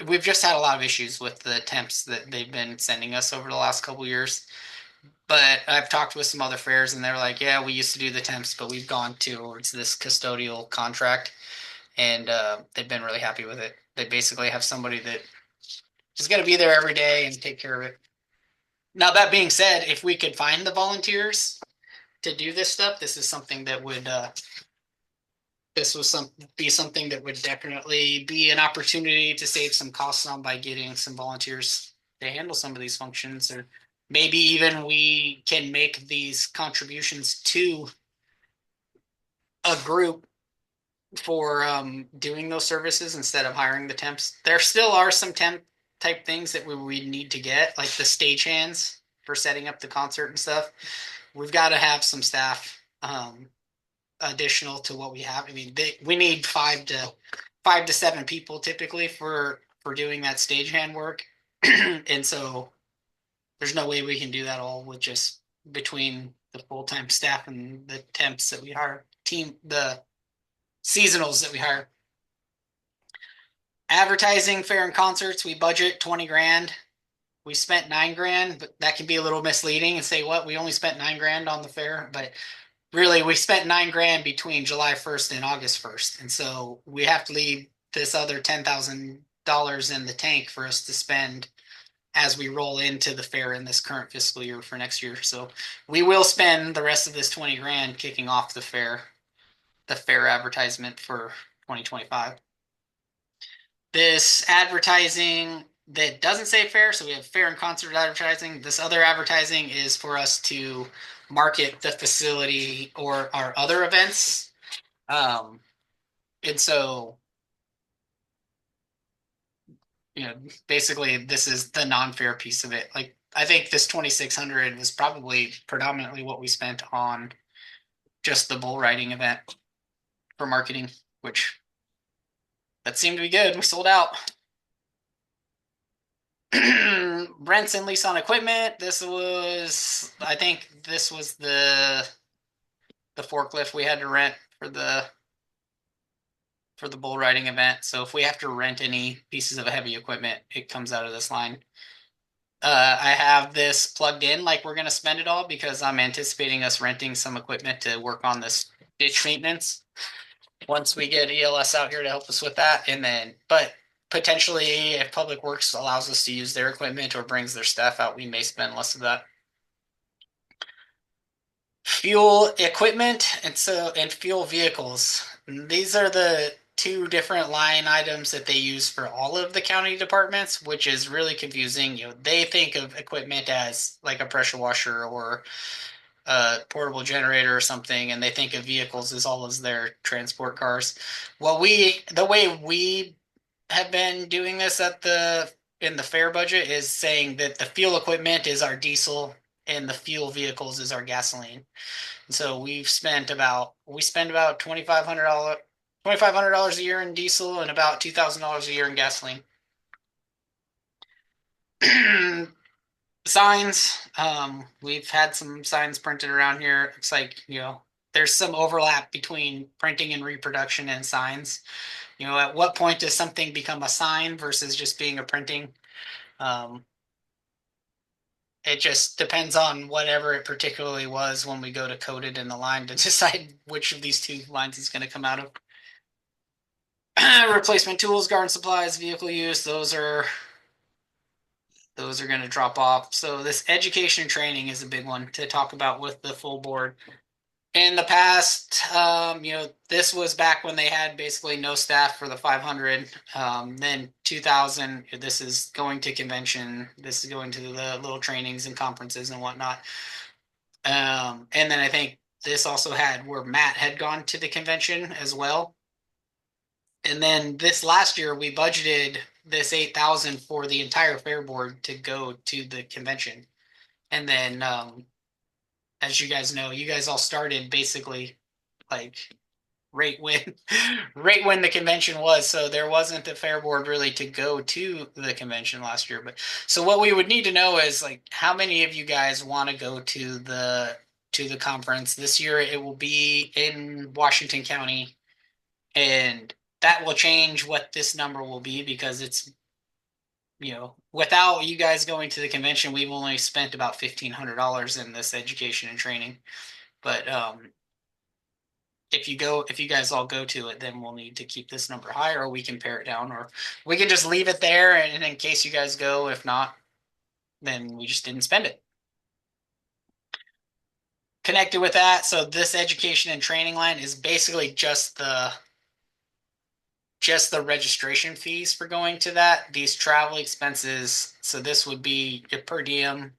we've just had a lot of issues with the temps that they've been sending us over the last couple of years. But I've talked with some other fairs, and they're like, yeah, we used to do the temps, but we've gone towards this custodial contract. And they've been really happy with it. They basically have somebody that is going to be there every day and take care of it. Now, that being said, if we could find the volunteers to do this stuff, this is something that would this was be something that would definitely be an opportunity to save some costs on by getting some volunteers to handle some of these functions, or maybe even we can make these contributions to a group for doing those services instead of hiring the temps. There still are some temp type things that we need to get, like the stagehands for setting up the concert and stuff. We've got to have some staff additional to what we have. I mean, we need 5 to 7 people typically for doing that stagehand work, and so there's no way we can do that all with just between the full-time staff and the temps that we hire, the seasonals that we hire. Advertising, fair and concerts, we budget 20 grand. We spent 9 grand, but that can be a little misleading and say, what, we only spent 9 grand on the fair, but really we spent 9 grand between July 1st and August 1st. And so we have to leave this other $10,000 in the tank for us to spend as we roll into the fair in this current fiscal year for next year. So we will spend the rest of this 20 grand kicking off the fair advertisement for 2025. This advertising that doesn't say fair, so we have fair and concert advertising. This other advertising is for us to market the facility or our other events. And so, basically this is the non-fair piece of it. Like, I think this 2,600 was probably predominantly what we spent on just the bull riding event for marketing, which that seemed to be good. We sold out. Rents and lease on equipment. I think this was the forklift we had to rent for the bull riding event. So if we have to rent any pieces of heavy equipment, it comes out of this line. I have this plugged in like we're going to spend it all because I'm anticipating us renting some equipment to work on this ditch maintenance once we get ELS out here to help us with that. And then, but potentially if Public Works allows us to use their equipment or brings their staff out, we may spend less of that. Fuel equipment and fuel vehicles. These are the 2 different line items that they use for all of the county departments, which is really confusing. They think of equipment as like a pressure washer or a portable generator or something, and they think of vehicles as all as their transport cars. Well, the way we have been doing this in the fair budget is saying that the fuel equipment is our diesel and the fuel vehicles is our gasoline. And so we spend about $2,500 a year in diesel and about $2,000 a year in gasoline. Signs. We've had some signs printed around here. It's like, there's some overlap between printing and reproduction and signs. At what point does something become a sign versus just being a printing? It just depends on whatever it particularly was when we go to code it in the line to decide which of these 2 lines is going to come out of. Replacement tools, garden supplies, vehicle use, those are going to drop off. So this education and training is a big one to talk about with the full board. In the past, this was back when they had basically no staff for the 500. Then 2000, this is going to convention. This is going to the little trainings and conferences and whatnot. And then I think this also had where Matt had gone to the convention as well. And then this last year, we budgeted this 8,000 for the entire fair board to go to the convention. And then, as you guys know, you guys all started basically like right when the convention was. So there wasn't a fair board really to go to the convention last year. But so what we would need to know is like how many of you guys want to go to the conference this year. It will be in Washington County, and that will change what this number will be because it's, without you guys going to the convention, we've only spent about $1,500 in this education and training. But if you guys all go to it, then we'll need to keep this number higher, or we can pare it down, or we can just leave it there. And in case you guys go, if not, then we just didn't spend it. connected with that, so this education and training line is basically just the registration fees for going to that. These travel expenses, so this would be your per diem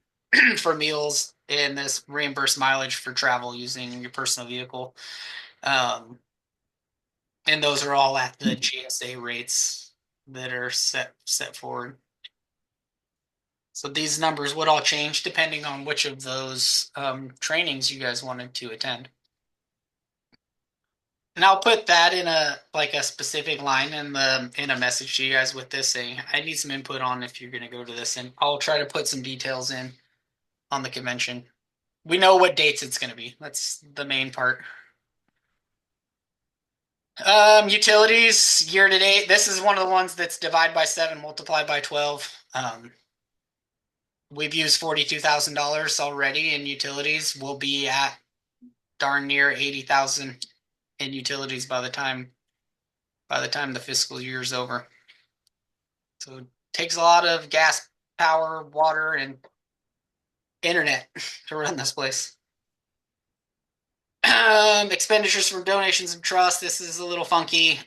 for meals and this reimbursed mileage for travel using your personal vehicle. And those are all at the GSA rates that are set forward. So these numbers would all change depending on which of those trainings you guys wanted to attend. And I'll put that in a specific line in a message to you guys with this saying I need some input on if you're going to go to this, and I'll try to put some details in on the convention. We know what dates it's going to be. That's the main part. Utilities year to date. This is one of the ones that's divide by 7, multiply by 12. We've used $42,000 already in utilities. We'll be at darn near 80,000 in utilities by the time the fiscal year is over. So it takes a lot of gas, power, water, and internet to run this place. Expenditures from donations and trust. This is a little funky.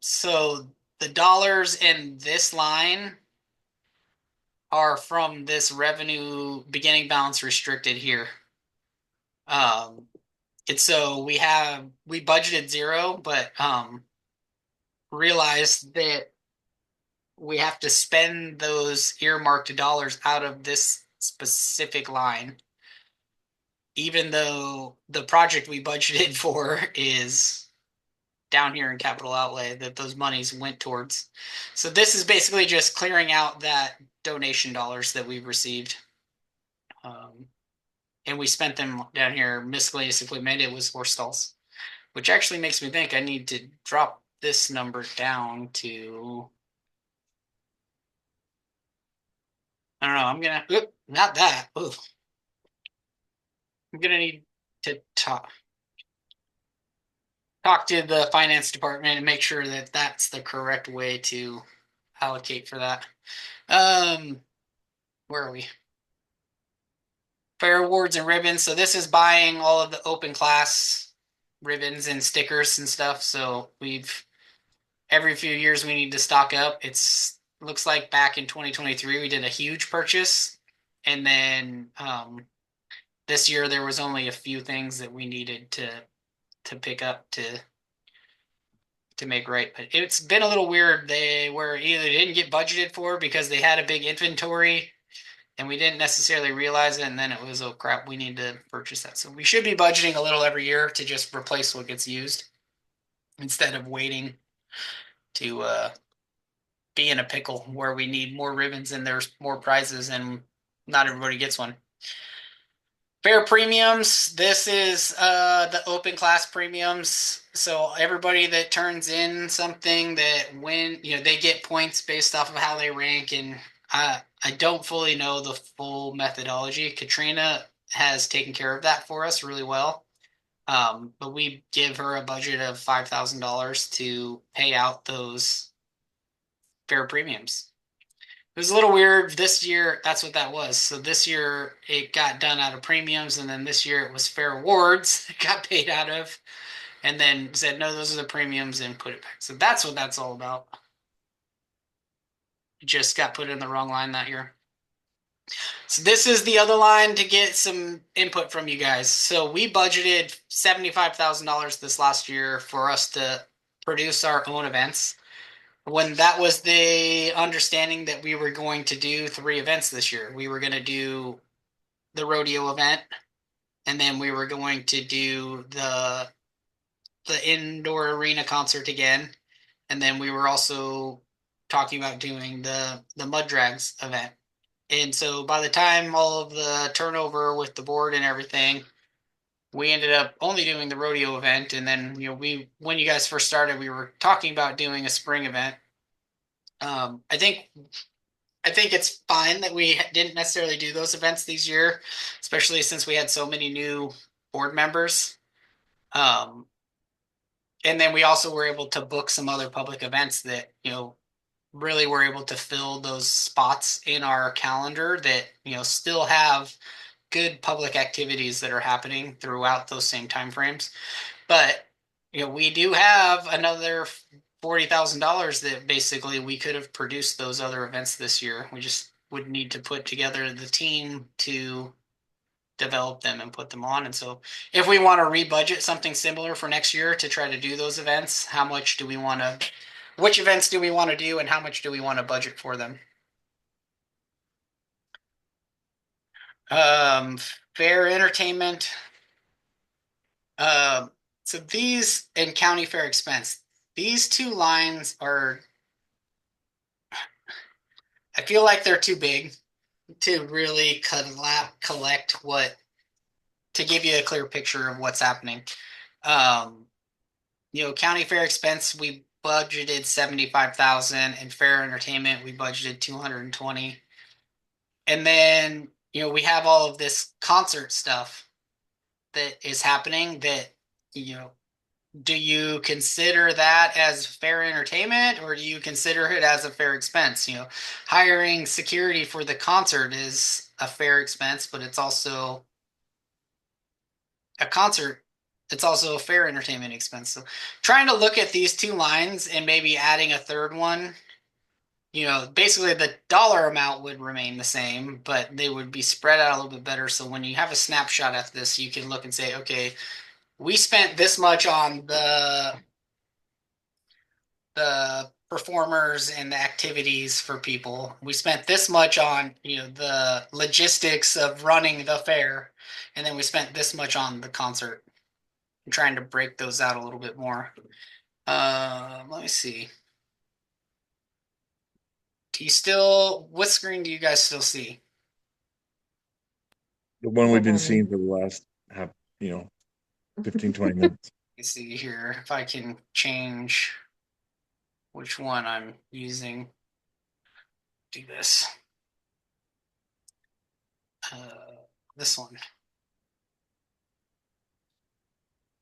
So the dollars in this line are from this revenue beginning balance restricted here. And so we budgeted 0, but realized that we have to spend those earmarked dollars out of this specific line, even though the project we budgeted for is down here in capital outlay that those monies went towards. So this is basically just clearing out that donation dollars that we've received. And we spent them down here. Miscellaneous equipment, it was horse stalls, which actually makes me think I need to drop this number down to, I don't know, I'm gonna, not that. Ooh. I'm gonna need to talk to the finance department and make sure that that's the correct way to allocate for that. Where are we? Fair awards and ribbons. So this is buying all of the open class ribbons and stickers and stuff. So every few years we need to stock up. Looks like back in 2023 we did a huge purchase, and then this year there was only a few things that we needed to pick up to make right. But it's been a little weird. They were either didn't get budgeted for because they had a big inventory and we didn't necessarily realize it, and then it was, oh crap, we need to purchase that. So we should be budgeting a little every year to just replace what gets used instead of waiting to be in a pickle where we need more ribbons and there's more prizes and not everybody gets one. Fair premiums. This is the open class premiums. So everybody that turns in something that they get points based off of how they rank. And I don't fully know the full methodology. Katrina has taken care of that for us really well. But we give her a budget of $5,000 to pay out those fair premiums. It was a little weird this year. That's what that was. So this year it got done out of premiums, and then this year it was fair awards that got paid out of, and then said, no, those are the premiums, and put it back. So that's what that's all about. It just got put in the wrong line that year. So this is the other line to get some input from you guys. So we budgeted $75,000 this last year for us to produce our own events, when that was the understanding that we were going to do 3 events this year. We were going to do the rodeo event, and then we were going to do the indoor arena concert again, and then we were also talking about doing the mud drags event. And so by the time all of the turnover with the board and everything, we ended up only doing the rodeo event. And then, when you guys first started, we were talking about doing a spring event. I think it's fine that we didn't necessarily do those events this year, especially since we had so many new board members. And then we also were able to book some other public events that, really were able to fill those spots in our calendar that, still have good public activities that are happening throughout those same timeframes. But we do have another $40,000 that basically we could have produced those other events this year. We just would need to put together the team to develop them and put them on. And so if we want to rebudget something similar for next year to try to do those events, how much do we want to, which events do we want to do and how much do we want to budget for them? Fair entertainment. So these and county fair expense, these two lines are, I feel like they're too big to really collect what, to give you a clear picture of what's happening. County fair expense, we budgeted 75,000, and fair entertainment, we budgeted 220. And then, we have all of this concert stuff that is happening that, do you consider that as fair entertainment or do you consider it as a fair expense? Hiring security for the concert is a fair expense, but it's also a concert. It's also a fair entertainment expense. So trying to look at these two lines and maybe adding a third one, basically the dollar amount would remain the same, but they would be spread out a little bit better. So when you have a snapshot at this, you can look and say, okay, we spent this much on the performers and the activities for people. We spent this much on, the logistics of running the fair. And then we spent this much on the concert. I'm trying to break those out a little bit more. Let me see. What screen do you guys still see? The one we've been seeing for the last 15, 20 minutes. Let me see here if I can change which one I'm using. Do this. This one.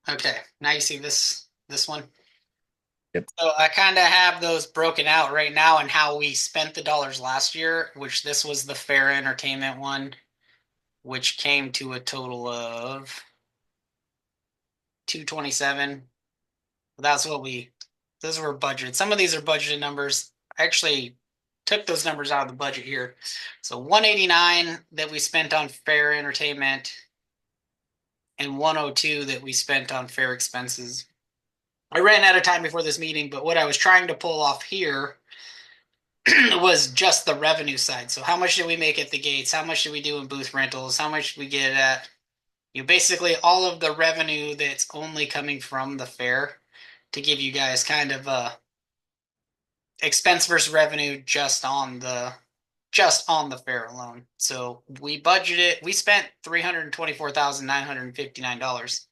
Okay, now you see this one. Yep. So I kind of have those broken out right now and how we spent the dollars last year, which this was the fair entertainment one, which came to a total of 227. That's what those were budgeted. Some of these are budgeted numbers. I actually took those numbers out of the budget here. So 189 that we spent on fair entertainment and 102 that we spent on fair expenses. I ran out of time before this meeting, but what I was trying to pull off here was just the revenue side. So how much did we make at the gates? How much did we do in booth rentals? How much did we get at, basically all of the revenue that's only coming from the fair, to give you guys kind of a expense versus revenue just on the fair alone. So we spent $324,959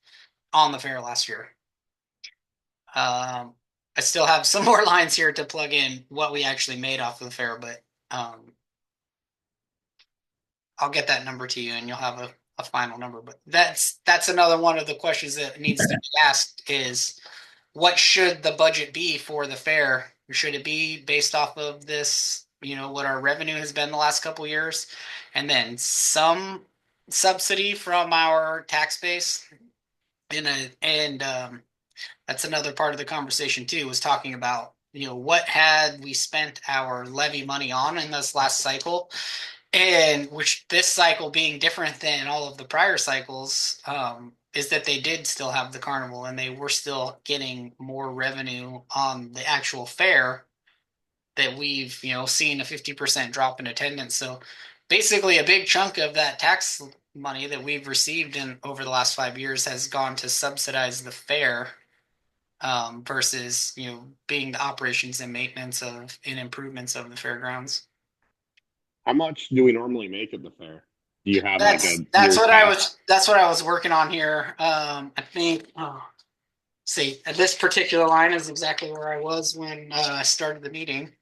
on the fair last year. I still have some more lines here to plug in what we actually made off of the fair, but I'll get that number to you and you'll have a final number. But that's another one of the questions that needs to be asked is, what should the budget be for the fair? Should it be based off of this, what our revenue has been the last couple of years, and then some subsidy from our tax base? And that's another part of the conversation too, was talking about, what had we spent our levy money on in this last cycle, and which this cycle being different than all of the prior cycles, is that they did still have the carnival and they were still getting more revenue on the actual fair, that we've, seen a 50% drop in attendance. So basically a big chunk of that tax money that we've received over the last 5 years has gone to subsidize the fair, versus, being the operations and maintenance and improvements of the fairgrounds. How much do we normally make at the fair? Do you have that's what I was working on here. I think, see, this particular line is exactly where I was when I started the meeting.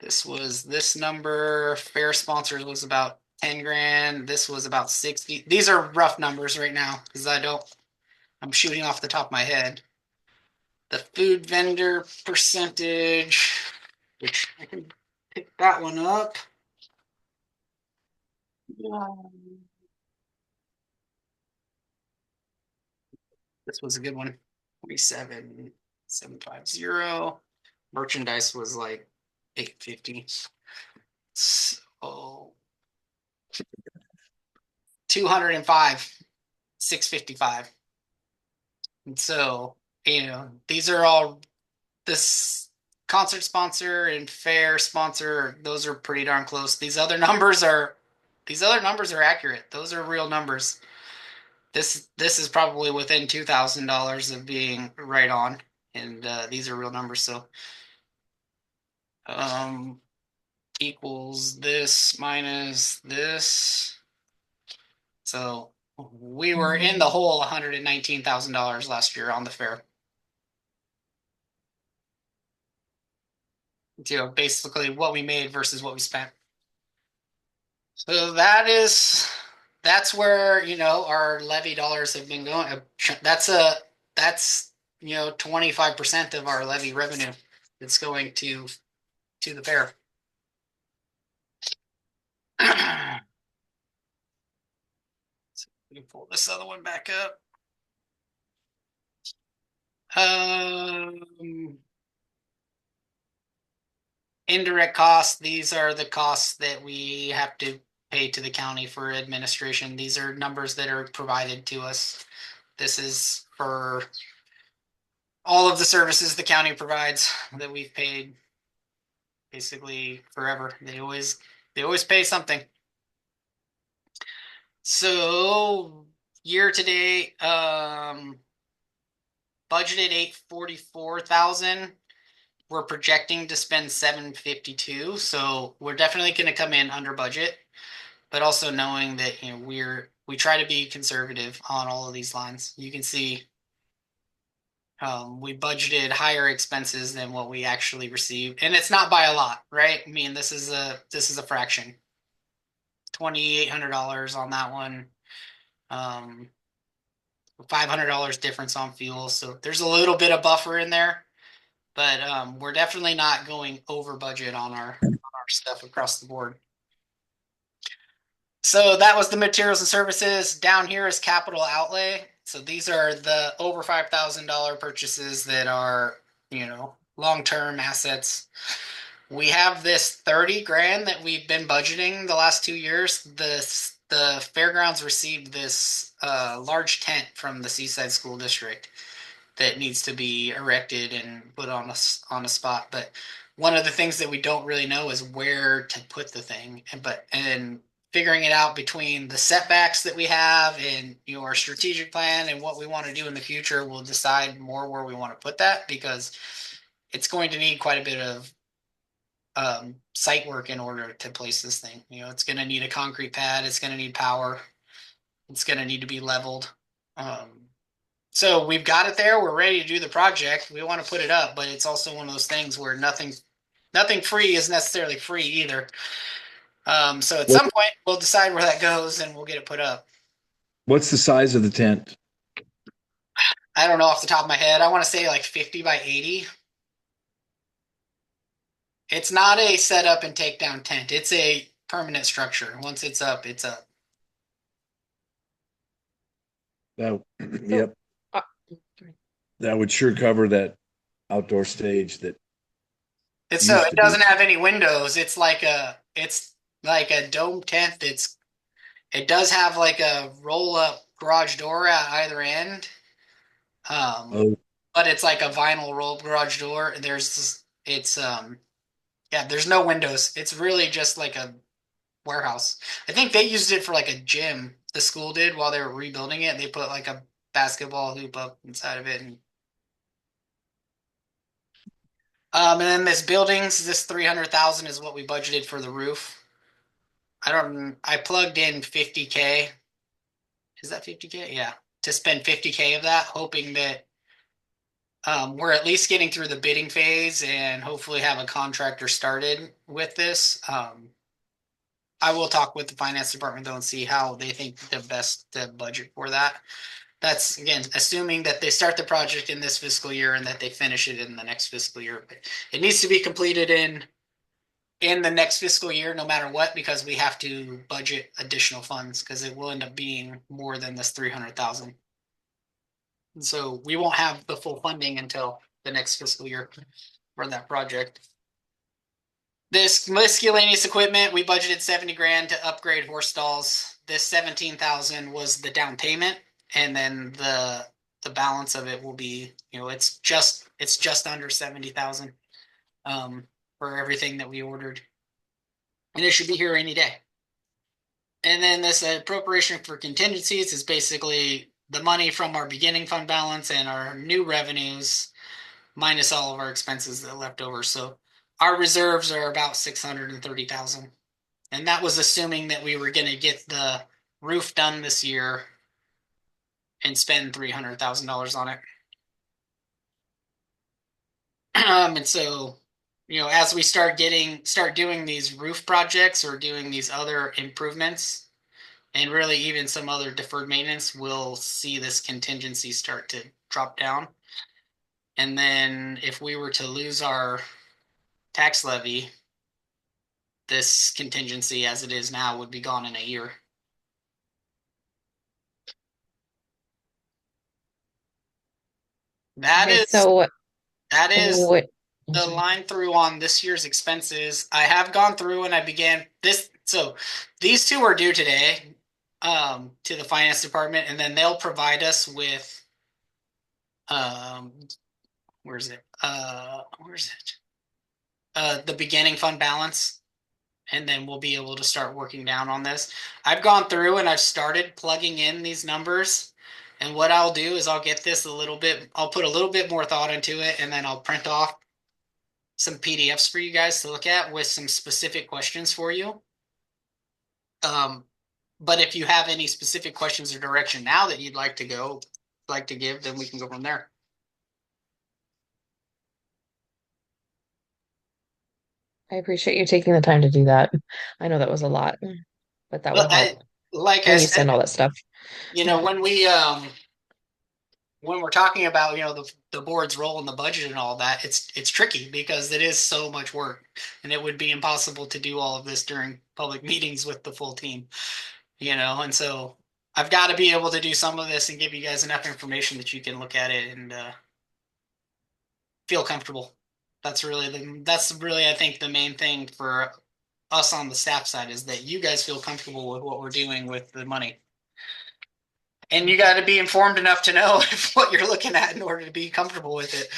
This number, fair sponsors, was about 10 grand. This was about 60. These are rough numbers right now because I'm shooting off the top of my head. The food vendor percentage, which I can pick that one up. This was a good one. 47,750. Merchandise was like 850. So 205, 655. And so, these are all this concert sponsor and fair sponsor, those are pretty darn close. These other numbers are accurate. Those are real numbers. This is probably within $2,000 of being right on, and these are real numbers. So, equals this minus this. So we were in the hole $119,000 last year on the fair. Basically what we made versus what we spent. So that's where our levy dollars have been going. That's 25% of our levy revenue that's going to the fair. So let me pull this other one back up. Indirect costs, these are the costs that we have to pay to the county for administration. These are numbers that are provided to us. This is for all of the services the county provides that we've paid basically forever. They always pay something. So year to date, budgeted 844,000. We're projecting to spend 752, so we're definitely going to come in under budget, but also knowing that we try to be conservative on all of these lines. You can see we budgeted higher expenses than what we actually received, and it's not by a lot, right? I mean, this is a fraction. $2,800 on that one. $500 difference on fuel, so there's a little bit of buffer in there. But we're definitely not going over budget on our stuff across the board. So that was the materials and services. Down here is capital outlay. So these are the over $5,000 purchases that are, long-term assets. We have this 30 grand that we've been budgeting the last 2 years. The fairgrounds received this large tent from the Seaside School District that needs to be erected and put on a spot. But one of the things that we don't really know is where to put the thing. And figuring it out between the setbacks that we have and our strategic plan and what we want to do in the future, we'll decide more where we want to put that, because it's going to need quite a bit of site work in order to place this thing. It's going to need a concrete pad. It's going to need power. It's going to need to be leveled. So we've got it there. We're ready to do the project. We want to put it up, but it's also one of those things where nothing free is necessarily free either. So at some point we'll decide where that goes and we'll get it put up. What's the size of the tent? I don't know off the top of my head. I want to say like 50 by 80. It's not a set up and take down tent. It's a permanent structure. Once it's up, it's up. Yep. That would sure cover that outdoor stage that it doesn't have any windows. It's like a dome tent. It does have like a roll up garage door at either end. But it's like a vinyl roll garage door. There's no windows. It's really just like a warehouse. I think they used it for like a gym. The school did while they were rebuilding it. They put like a basketball hoop up inside of it, and then this buildings, this 300,000 is what we budgeted for the roof. I plugged in 50K. Is that 50K? Yeah. To spend 50K of that, hoping that we're at least getting through the bidding phase and hopefully have a contractor started with this. I will talk with the finance department though and see how they think the best to budget for that. That's, again, assuming that they start the project in this fiscal year and that they finish it in the next fiscal year. But it needs to be completed in the next fiscal year, no matter what, because we have to budget additional funds because it will end up being more than this 300,000. And so we won't have the full funding until the next fiscal year for that project. This miscellaneous equipment, we budgeted 70 grand to upgrade horse stalls. This 17,000 was the down payment, and then the balance of it will be, it's just under 70,000 for everything that we ordered. And it should be here any day. And then this appropriation for contingencies is basically the money from our beginning fund balance and our new revenues minus all of our expenses that are left over. So our reserves are about 630,000. And that was assuming that we were going to get the roof done this year and spend $300,000 on it. And so, as we start doing these roof projects or doing these other improvements, and really even some other deferred maintenance, we'll see this contingency start to drop down. And then if we were to lose our tax levy, this contingency as it is now would be gone in a year. That Okay, is so the what? line through on this year's expenses. I have gone through and I began this. So these two are due today to the finance department, and then they'll provide us with where's it? The beginning fund balance, and then we'll be able to start working down on this. I've gone through and I've started plugging in these numbers, and what I'll do is I'll get this I'll put a little bit more thought into it, and then I'll print off some PDFs for you guys to look at with some specific questions for you. But if you have any specific questions or direction now that you'd like to give, then we can go from there. I appreciate you taking the time to do that. I know that was a lot, but that would help Like when I you said, send all that stuff. When we're talking about the board's role in the budget and all that, it's tricky because it is so much work, and it would be impossible to do all of this during public meetings with the full team, and so I've got to be able to do some of this and give you guys enough information that you can look at it and feel comfortable. That's really I think the main thing for us on the staff side is that you guys feel comfortable with what we're doing with the money. And you got to be informed enough to know what you're looking at in order to be comfortable with it.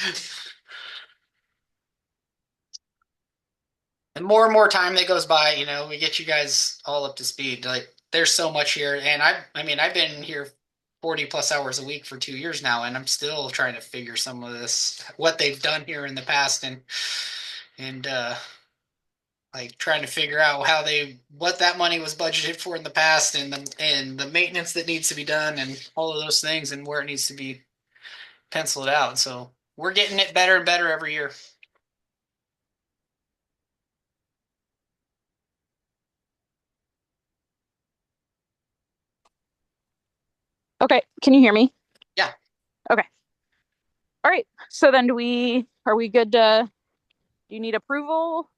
And more time that goes by, we get you guys all up to speed. Like there's so much here, and I've been here 40 plus hours a week for 2 years now, and I'm still trying to figure some of this, what they've done here in the past, and like trying to figure out what that money was budgeted for in the past, and the maintenance that needs to be done, and all of those things, and where it needs to be penciled out. So we're getting it better and better every year. Okay, can you hear me? Yeah. Okay. All right. So then are we good to, do you need approval?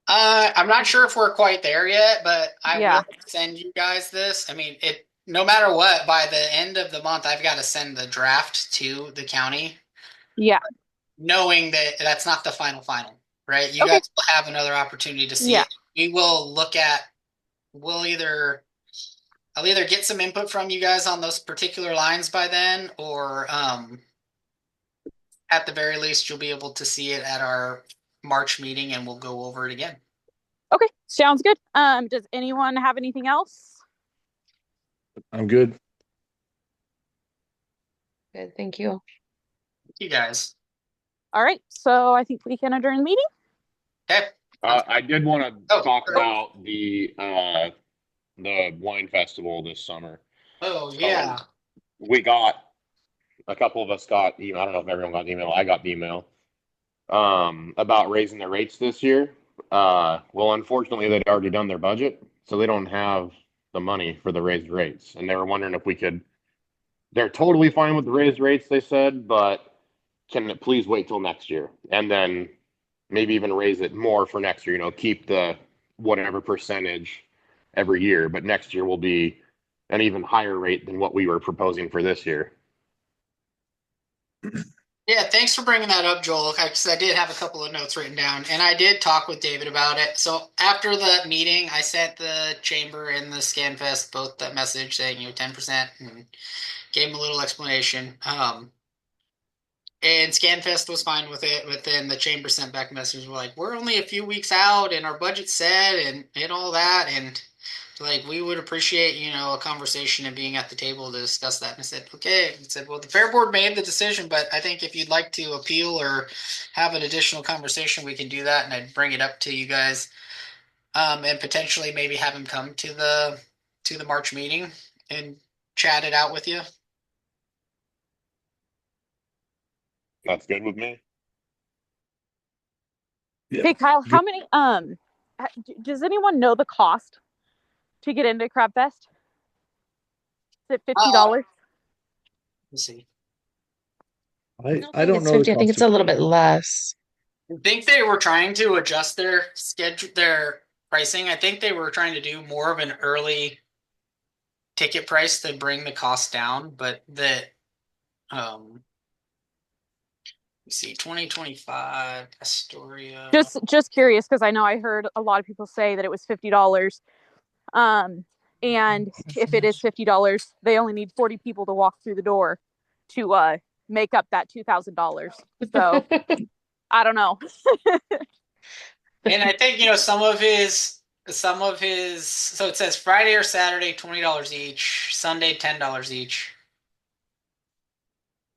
I'm not sure if we're quite there yet, but I Yeah. will send you guys this. No matter what, by the end of the month, I've got to send the draft to the county, Yeah. knowing that that's not the final, right? You Okay. guys will have another opportunity to see Yeah. it. We will I'll either get some input from you guys on those particular lines by then, or at the very least, you'll be able to see it at our March meeting, and we'll go over it again. Okay, sounds good. Does anyone have anything else? I'm good. Good, thank you. Thank you guys. All right, so I think we can adjourn the meeting. Okay. I did want to talk sure. about the wine festival this summer. Oh yeah. A couple of us got email. I don't know if everyone got the email. I got the email about raising the rates this year. Well, unfortunately, they'd already done their budget, so they don't have the money for the raised rates. And they were wondering if we could. They're totally fine with the raised rates, they said, but can it please wait till next year and then maybe even raise it more for next year? Keep the whatever percentage every year, but next year will be an even higher rate than what we were proposing for this year. Yeah, thanks for bringing that up, Joel, because I did have a couple of notes written down, and I did talk with David about it. So after the meeting, I sent the chamber and the ScanFest both that message saying, 10%, and gave them a little explanation. And ScanFest was fine with it, but then the chamber sent back a message like, we're only a few weeks out, and our budget's set, and all that, and like we would appreciate a conversation and being at the table to discuss that. And I said, okay. I said, well, the fair board made the decision, but I think if you'd like to appeal or have an additional conversation, we can do that, and I'd bring it up to you guys, and potentially maybe have him come to the March meeting and chat it out with you. That's good with me. Yeah. Hey Kyle, how many does anyone know the cost to get into CrabFest? Is it $50? Let's see. I don't it's know. 50. I think it's a little bit less. I think they were trying to adjust their schedule, their pricing. I think they were trying to do more of an early ticket price to bring the cost down, but let's see, 2025 Astoria. Just curious, because I know I heard a lot of people say that it was $50. And if it is $50, they only need 40 people to walk through the door to make up that $2,000. So I don't know. And I think some of his so it says Friday or Saturday $20 each, Sunday $10 each.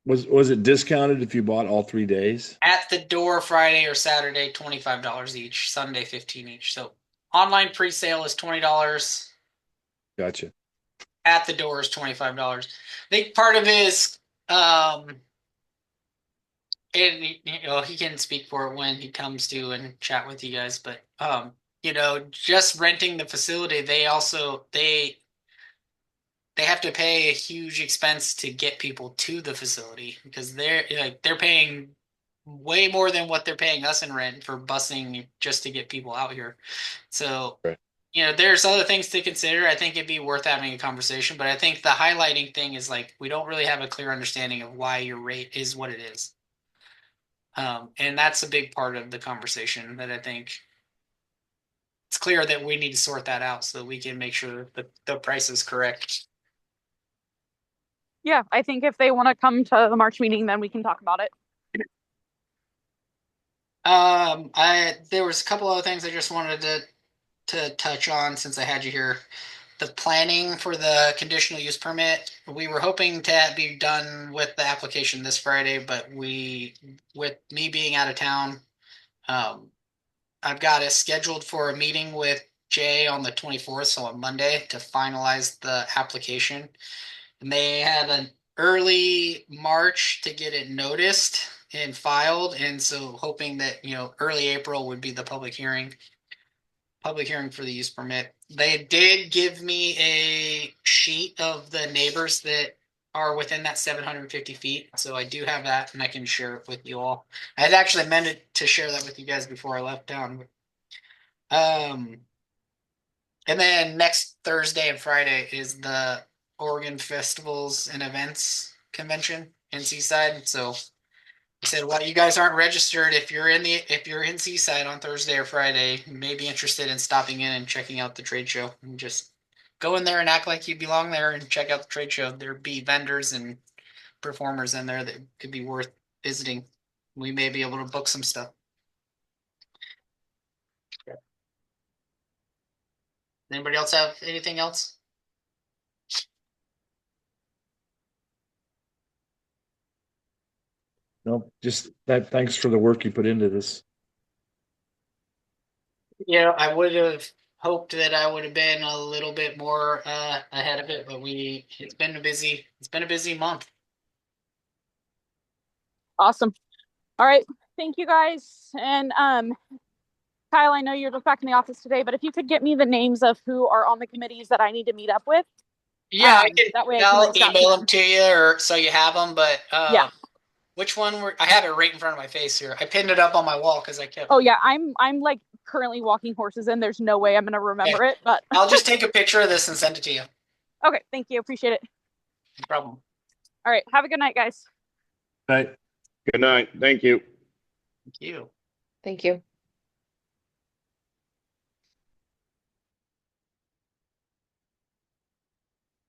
Was it discounted if you bought all 3 days? At the door Friday or Saturday $25 each, Sunday $15 each. So online pre-sale is $20. Gotcha. At the door is $25. I think part of his and he can speak for it when he comes to and chat with you guys, but just renting the facility, they have to pay a huge expense to get people to the facility, because they're paying way more than what they're paying us in rent for busing just to get people out here. So Right. There's other things to consider. I think it'd be worth having a conversation, but I think the highlighting thing is like we don't really have a clear understanding of why your rate is what it is. And that's a big part of the conversation that I think it's clear that we need to sort that out so that we can make sure that the price is correct. Yeah, I think if they want to come to the March meeting, then we can talk about it. There was a couple other things I just wanted to touch on since I had you here. The planning for the conditional use permit, we were hoping to be done with the application this Friday, but with me being out of town, I've got it scheduled for a meeting with Jay on the 24th, so on Monday, to finalize the application. And they had an early March to get it noticed and filed, and so hoping that early April would be the public hearing for the use permit. They did give me a sheet of the neighbors that are within that 750 feet, so I do have that, and I can share it with you all. I had actually meant to share that with you guys before I left town. And then next Thursday and Friday is the Oregon Festivals and Events Convention in Seaside. So I said, well, you guys aren't registered. If you're in Seaside on Thursday or Friday, you may be interested in stopping in and checking out the trade show, and just go in there and act like you belong there and check out the trade show. There'd be vendors and performers in there that could be worth visiting. We may be able to book some stuff. Anybody else have anything else? No, just that. Thanks for the work you put into this. I would have hoped that I would have been a little bit more ahead of it, but it's been a busy month. Awesome. All right. Thank you guys. And Kyle, I know you're just back in the office today, but if you could get me the names of who are on the committees that I need to meet up with. Yeah, I'll email them to you, or so you have them. But yeah, which one I have it right in front of my face here. I pinned it up on my wall because I kept. Oh yeah, I'm like currently walking horses in. There's no way I'm gonna remember it, but I'll just take a picture of this and send it to you. Okay, thank you. Appreciate it. No problem. All right, have a good night, guys. Right. Good night. Thank you. Thank you. Thank you.